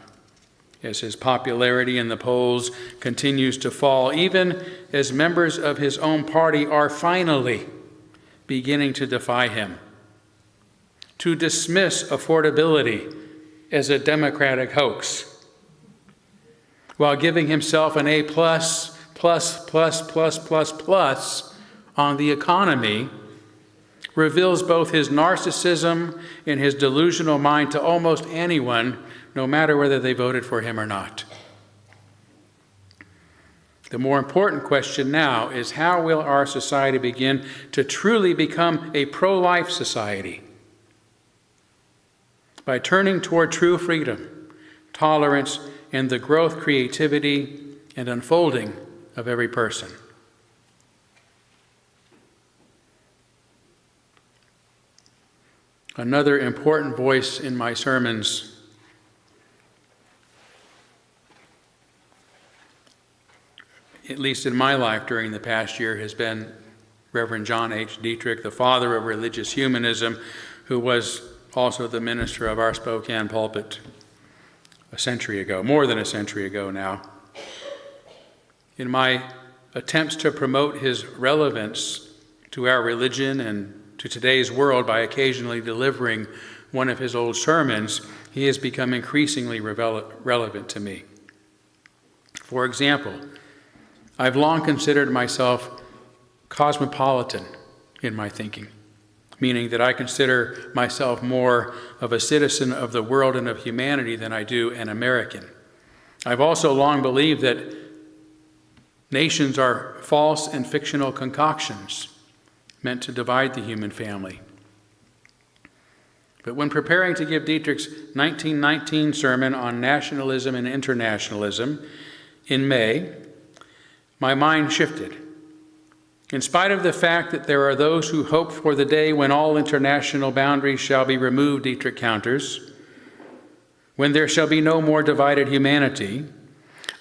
as his popularity in the polls continues to fall, even as members of his own party are finally beginning to defy him. to dismiss affordability as a democratic hoax, while giving himself an A+, on the economy, reveals both his narcissism and his delusional mind to almost anyone, no matter whether they voted for him or not. The more important question now is, how will our society begin to truly become a pro-life society? By turning toward true freedom, tolerance, and the growth, creativity, and unfolding of every person. Another important voice in my sermons at least in my life during the past year, has been Reverend John H. Dietrich, the father of religious humanism, who was also the minister of our Spokane pulpit a century ago, more than a century ago now. In my attempts to promote his relevance to our religion and to today's world by occasionally delivering one of his old sermons, he has become increasingly relevant to me. For example, I've long considered myself cosmopolitan in my thinking, meaning that I consider myself more of a citizen of the world and of humanity than I do an American. I've also long believed that nations are false and fictional concoctions meant to divide the human family. But when preparing to give Dietrich's 1919 sermon on nationalism and internationalism in May, my mind shifted. In spite of the fact that there are those who hope for the day when all international boundaries shall be removed, Dietrich counters, when there shall be no more divided humanity,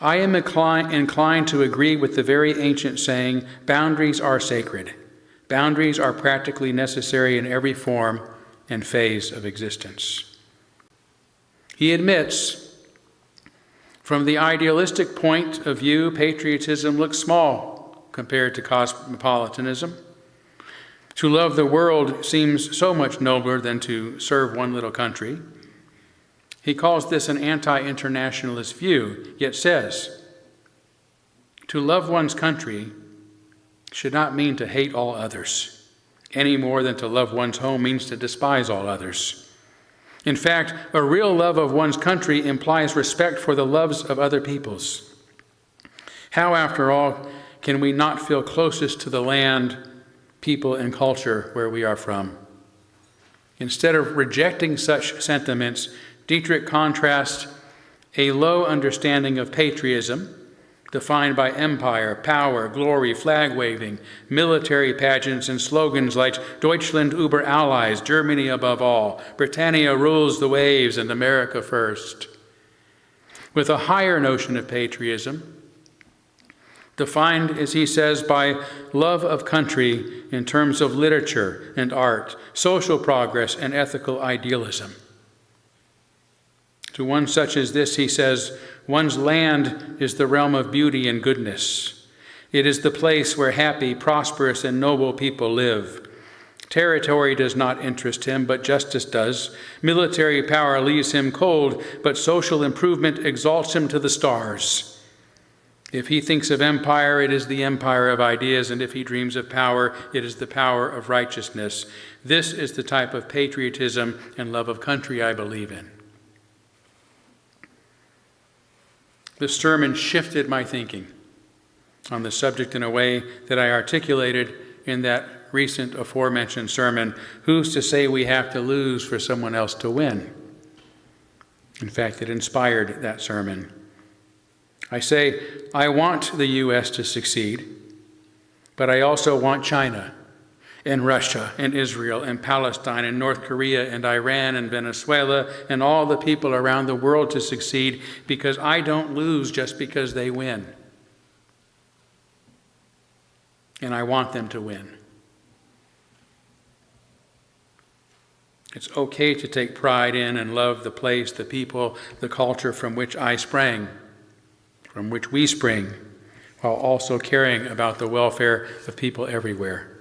I am inclined to agree with the very ancient saying, boundaries are sacred. Boundaries are practically necessary in every form and phase of existence. He admits, from the idealistic point of view, patriotism looks small compared to cosmopolitanism. To love the world seems so much nobler than to serve one little country. He calls this an anti-internationalist view, yet says, to love one's country should not mean to hate all others, any more than to love one's home means to despise all others. In fact, a real love of one's country implies respect for the loves of other peoples. How, after all, can we not feel closest to the land, people, and culture where we are from? Instead of rejecting such sentiments, Dietrich contrasts a low understanding of patriotism, defined by empire, power, glory, flag-waving, military pageants, and slogans like Deutschland über alles, Germany above all, Britannia rules the waves, and America first, with a higher notion of patriotism, defined, as he says, by love of country in terms of literature and art, social progress, and ethical idealism. To one such as this, he says, one's land is the realm of beauty and goodness. It is the place where happy, prosperous, and noble people live. Territory does not interest him, but justice does. Military power leaves him cold, but social improvement exalts him to the stars. If he thinks of empire, it is the empire of ideas, and if he dreams of power, it is the power of righteousness. This is the type of patriotism and love of country I believe in. The sermon shifted my thinking on the subject in a way that I articulated in that recent aforementioned sermon, Who's to Say We Have to Lose for Someone Else to Win? In fact, it inspired that sermon. I say, I want the U.S. to succeed, but I also want China and Russia and Israel and Palestine and North Korea and Iran and Venezuela and all the people around the world to succeed, because I don't lose just because they win. And I want them to win. It's okay to take pride in and love the place, the people, the culture from which I sprang, from which we spring, while also caring about the welfare of people everywhere.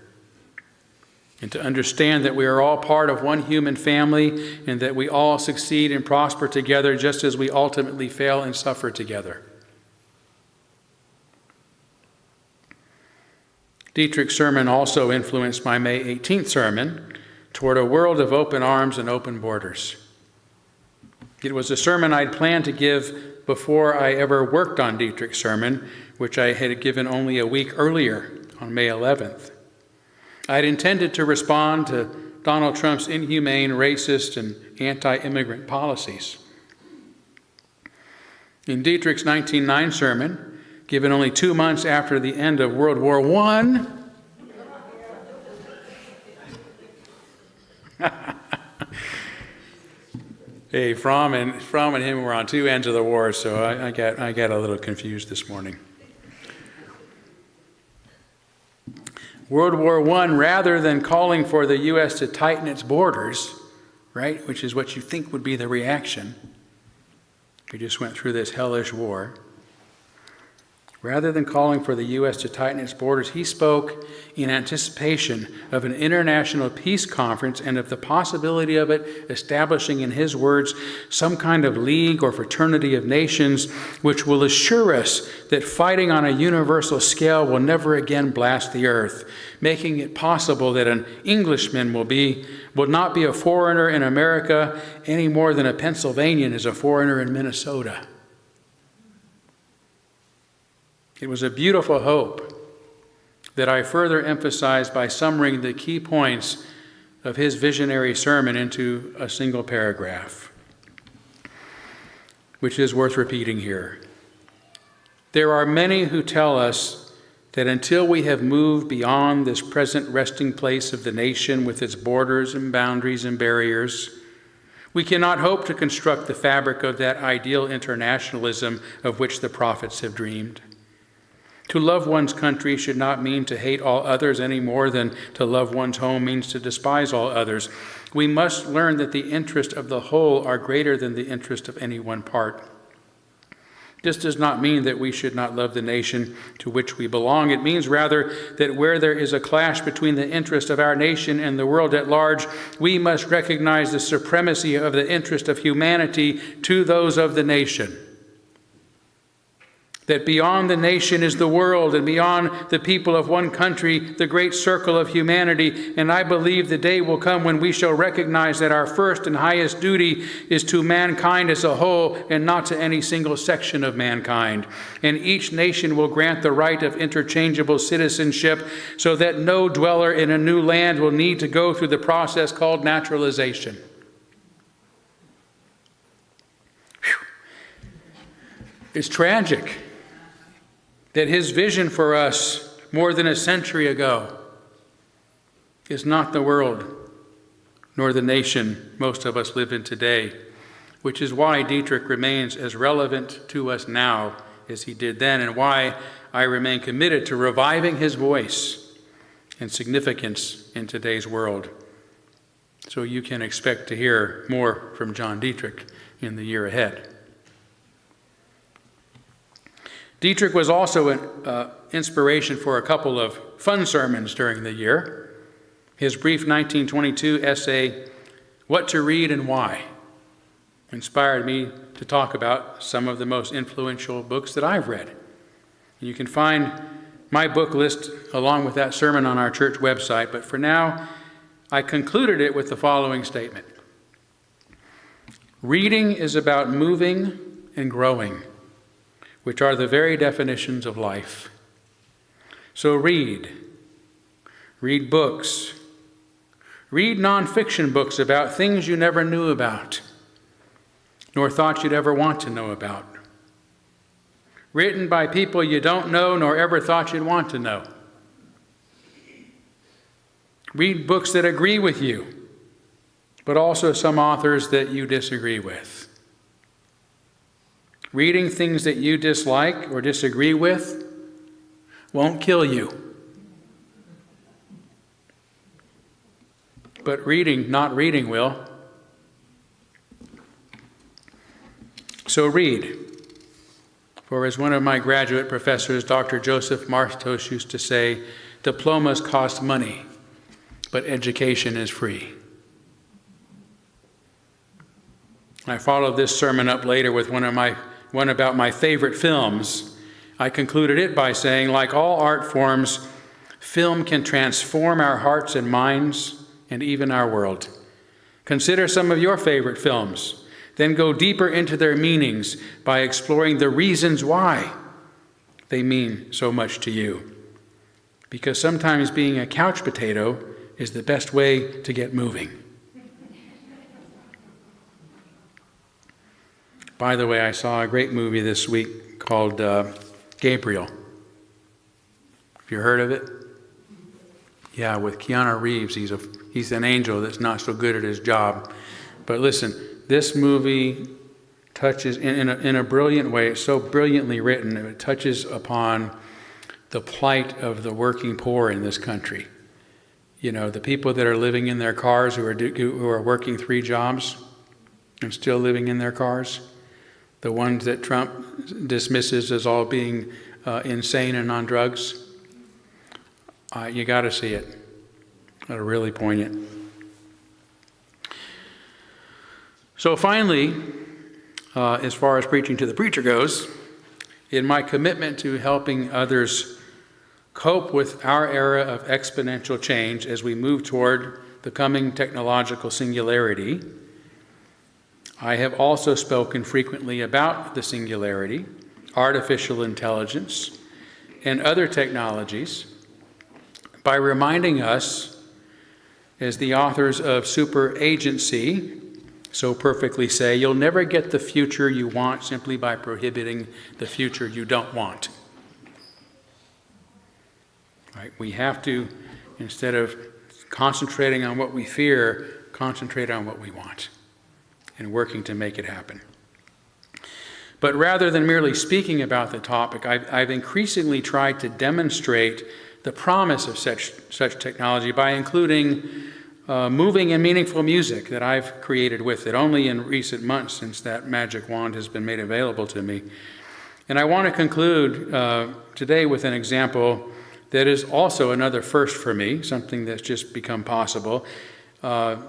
and to understand that we are all part of one human family and that we all succeed and prosper together just as we ultimately fail and suffer together. Dietrich's sermon also influenced my May 18th sermon, Toward a World of Open Arms and Open Borders. It was a sermon I'd planned to give before I ever worked on Dietrich's sermon, which I had given only a week earlier on May 11th. I'd intended to respond to Donald Trump's inhumane, racist, and anti-immigrant policies. In Dietrich's 1909 sermon, given only 2 months after the end of World War I, hey, Fromm and him were on two ends of the war, so I got a little confused this morning. World War I, rather than calling for the U.S. to tighten its borders, right, which is what you think would be the reaction, we just went through this hellish war. Rather than calling for the U.S. to tighten its borders, he spoke in anticipation of an international peace conference and of the possibility of it establishing, in his words, some kind of league or fraternity of nations which will assure us that fighting on a universal scale will never again blast the earth, making it possible that an Englishman will not be a foreigner in America any more than a Pennsylvanian is a foreigner in Minnesota. It was a beautiful hope that I further emphasized by summarizing the key points of his visionary sermon into a single paragraph, which is worth repeating here. There are many who tell us that until we have moved beyond this present resting place of the nation with its borders and boundaries and barriers, we cannot hope to construct the fabric of that ideal internationalism of which the prophets have dreamed. To love one's country should not mean to hate all others any more than to love one's home means to despise all others. We must learn that the interests of the whole are greater than the interest of any one part. This does not mean that we should not love the nation to which we belong. It means rather that where there is a clash between the interest of our nation and the world at large, we must recognize the supremacy of the interest of humanity to those of the nation. That beyond the nation is the world, and beyond the people of one country, the great circle of humanity. And I believe the day will come when we shall recognize that our first and highest duty is to mankind as a whole and not to any single section of mankind. And each nation will grant the right of interchangeable citizenship so that no dweller in a new land will need to go through the process called naturalization. It's tragic that his vision for us more than a century ago is not the world nor the nation most of us live in today, which is why Dietrich remains as relevant to us now as he did then, and why I remain committed to reviving his voice and significance in today's world. So you can expect to hear more from John Dietrich in the year ahead. Dietrich was also an inspiration for a couple of fun sermons during the year. His brief 1922 essay, What to Read and Why, inspired me to talk about some of the most influential books that I've read. And you can find my book list along with that sermon on our church website, but for now, I concluded it with the following statement. Reading is about moving and growing, which are the very definitions of life. So read books. Read nonfiction books about things you never knew about, nor thought you'd ever want to know about. Written by people you don't know nor ever thought you'd want to know. Read books that agree with you, but also some authors that you disagree with. Reading things that you dislike or disagree with won't kill you. But not reading will. So read. For as one of my graduate professors, Dr. Joseph Martos, used to say, diplomas cost money, but education is free. I followed this sermon up later with one about my favorite films. I concluded it by saying, like all art forms, film can transform our hearts and minds and even our world. Consider some of your favorite films, then go deeper into their meanings by exploring the reasons why they mean so much to you. Because sometimes being a couch potato is the best way to get moving. By the way, I saw a great movie this week called Gabriel. Have you heard of it? Yeah, with Keanu Reeves. He's an angel that's not so good at his job. But listen, this movie touches in a brilliant way. It's so brilliantly written. It touches upon the plight of the working poor in this country. You know, the people that are living in their cars who are working 3 jobs and still living in their cars. The ones that Trump dismisses as all being insane and on drugs. You got to see it. Really poignant. So finally, as far as preaching to the preacher goes, in my commitment to helping others cope with our era of exponential change as we move toward the coming technological singularity, I have also spoken frequently about the singularity, artificial intelligence, and other technologies by reminding us, as the authors of Super Agency so perfectly say, you'll never get the future you want simply by prohibiting the future you don't want. Right? We have to, instead of concentrating on what we fear, concentrate on what we want and working to make it happen. But rather than merely speaking about the topic, I've increasingly tried to demonstrate the promise of such technology by including moving and meaningful music that I've created with it, only in recent months since that magic wand has been made available to me. And I want to conclude today with an example that is also another first for me, something that's just become possible.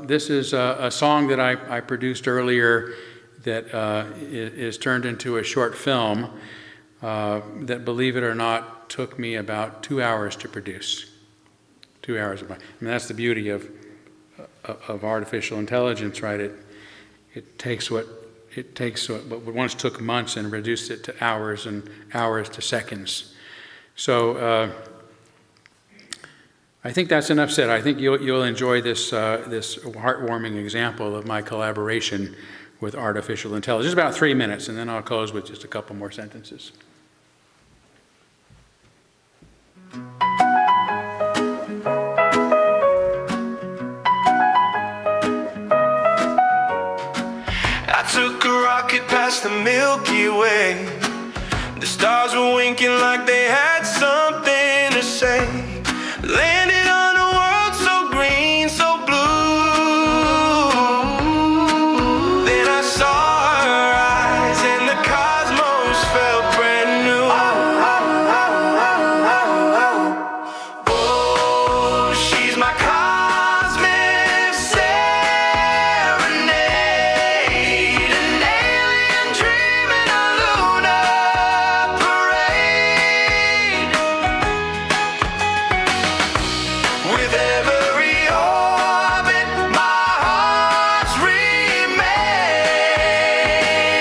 This is a song that I produced earlier that is turned into a short film that, believe it or not, took me about 2 hours to produce. 2 hours of my, that's the beauty of artificial intelligence, right? It takes what once took months and reduced it to hours and hours to seconds. So I think that's enough said. I think you'll enjoy this heartwarming example of my collaboration with artificial intelligence. Just about 3 minutes, and then I'll close with just a couple more sentences. I took a rocket past the Milky Way. The stars were winking like they had something to say. Landed on a world so green, so blue. Then I saw her eyes and the cosmos felt brand new. Oh, she's my cosmic serenade, an alien dream in a lunar parade. With every orbit, my heart's remade.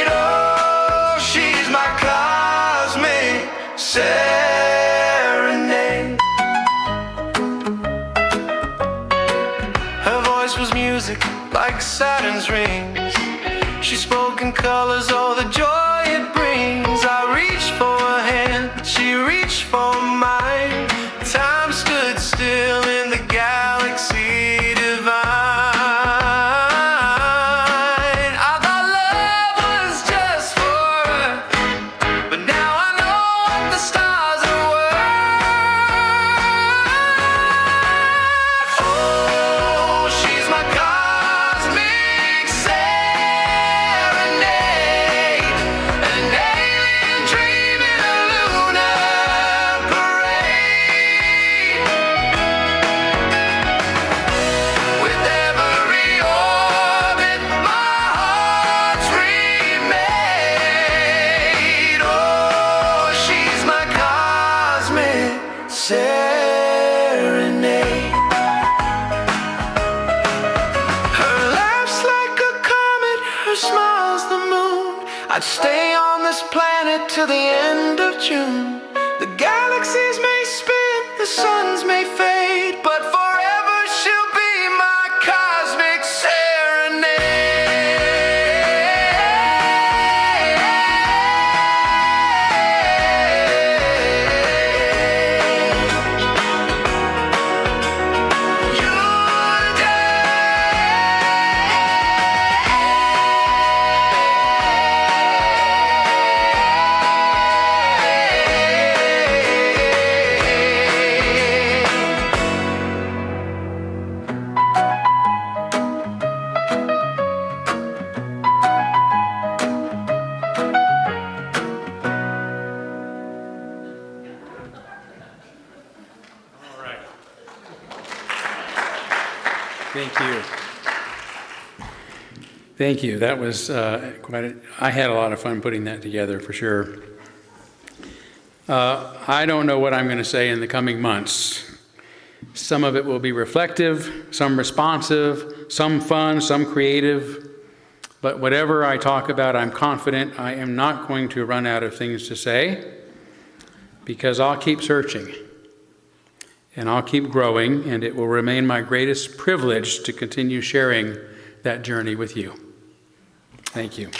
Oh, she's my cosmic serenade. Her voice was music like Saturn's rings. She spoke in colors, oh, the joy it brings. I reached for her hand, she reached for mine. Time stood still in the galaxy divine. I thought love was just for her, but now I know what the stars are worth. Oh, she's my cosmic serenade, an alien I'd stay on this planet till the end of June. The galaxies may spin, the suns may fade, but forever she'll be my cosmic Thank you. Thank you. That was I had a lot of fun putting that together for sure. I don't know what I'm going to say in the coming months. Some of it will be reflective, some responsive, some fun, some creative. But whatever I talk about, I'm confident I am not going to run out of things to say, because I'll keep searching. And I'll keep growing, and it will remain my greatest privilege to continue sharing that journey with you. Thank you.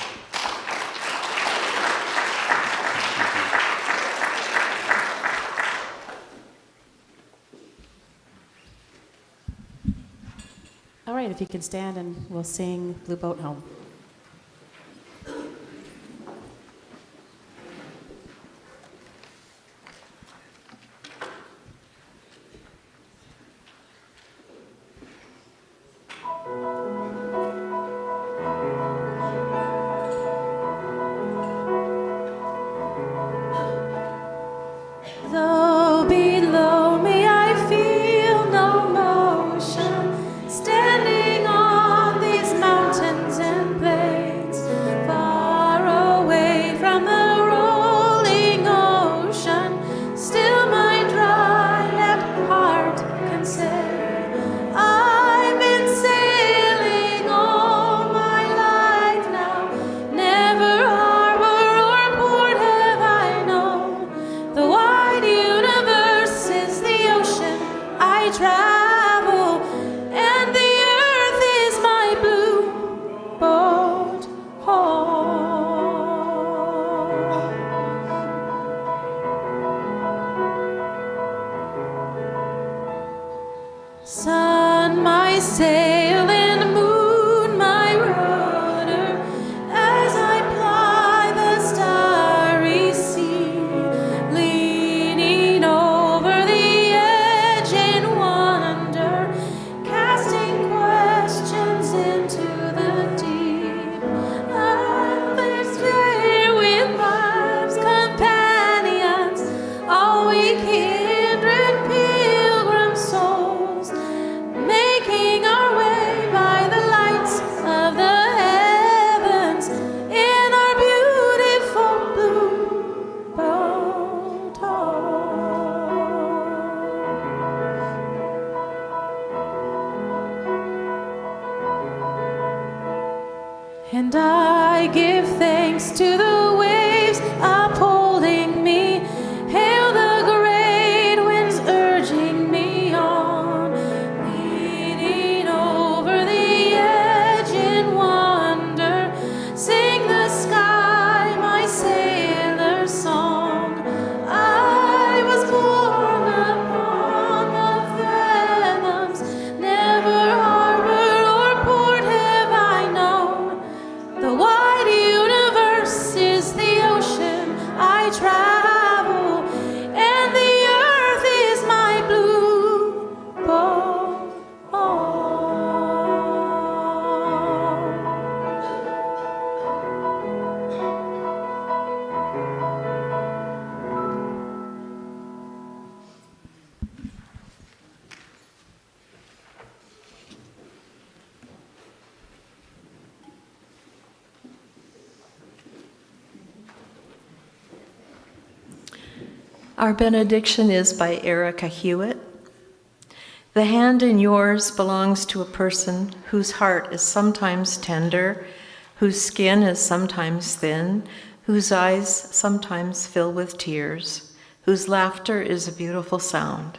All right, if you can stand and we'll sing Blue Boat Home. Though below me I feel no motion, standing on these mountains and plains, far away from the rolling ocean, still my dry-necked heart can say, I've been sailing all my life now, never harbor or port have I known. The wide universe is the ocean I travel, and the earth is my blue boat home. Sun, my sail, and moon, my rudder, as I ply the starry sea, leaning over the edge in wonder, casting questions into the deep. Others stay with life's companions, all we kindred pilgrim souls, making our way by the lights of the heavens in our beautiful blue boat home. And I give thanks to the waves upholding me, hail the great winds urging me on, leaning over the edge in wonder, sing the sky my sailor's song. I was born upon the fathoms, never harbor or port have I known. The wide universe is the ocean I travel, and the earth is my blue boat home. Our benediction is by Erica Hewitt. The hand in yours belongs to a person whose heart is sometimes tender, whose skin is sometimes thin, whose eyes sometimes fill with tears, whose laughter is a beautiful sound.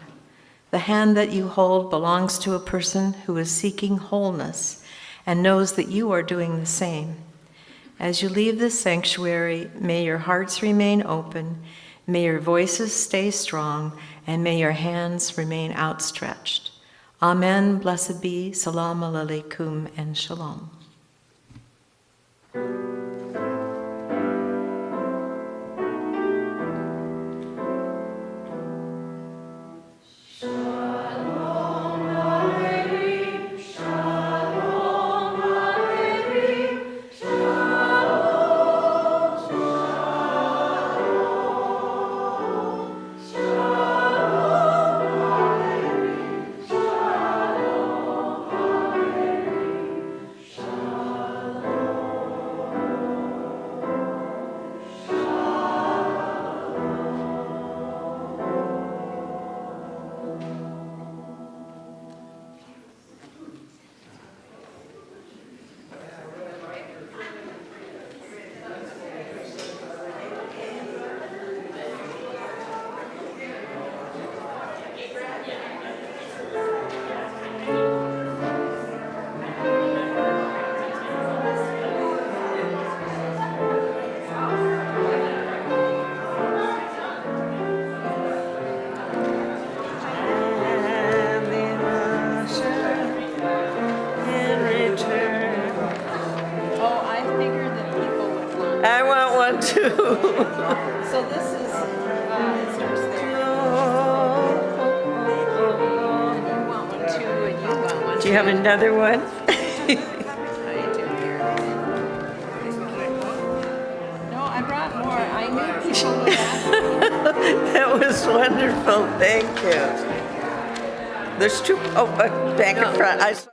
The hand that you hold belongs to a person who is seeking wholeness and knows that you are doing the same. As you leave this sanctuary, may your hearts remain open, may your voices stay strong, and may your hands remain outstretched. Amen, blessed be, salam alaikum, and shalom. I want one too. So this is, it starts there. You want one too, and you want one. Do you have another one? I do here. No, I brought more. I knew people would ask me. That was wonderful. Thank you. There's two, back and front.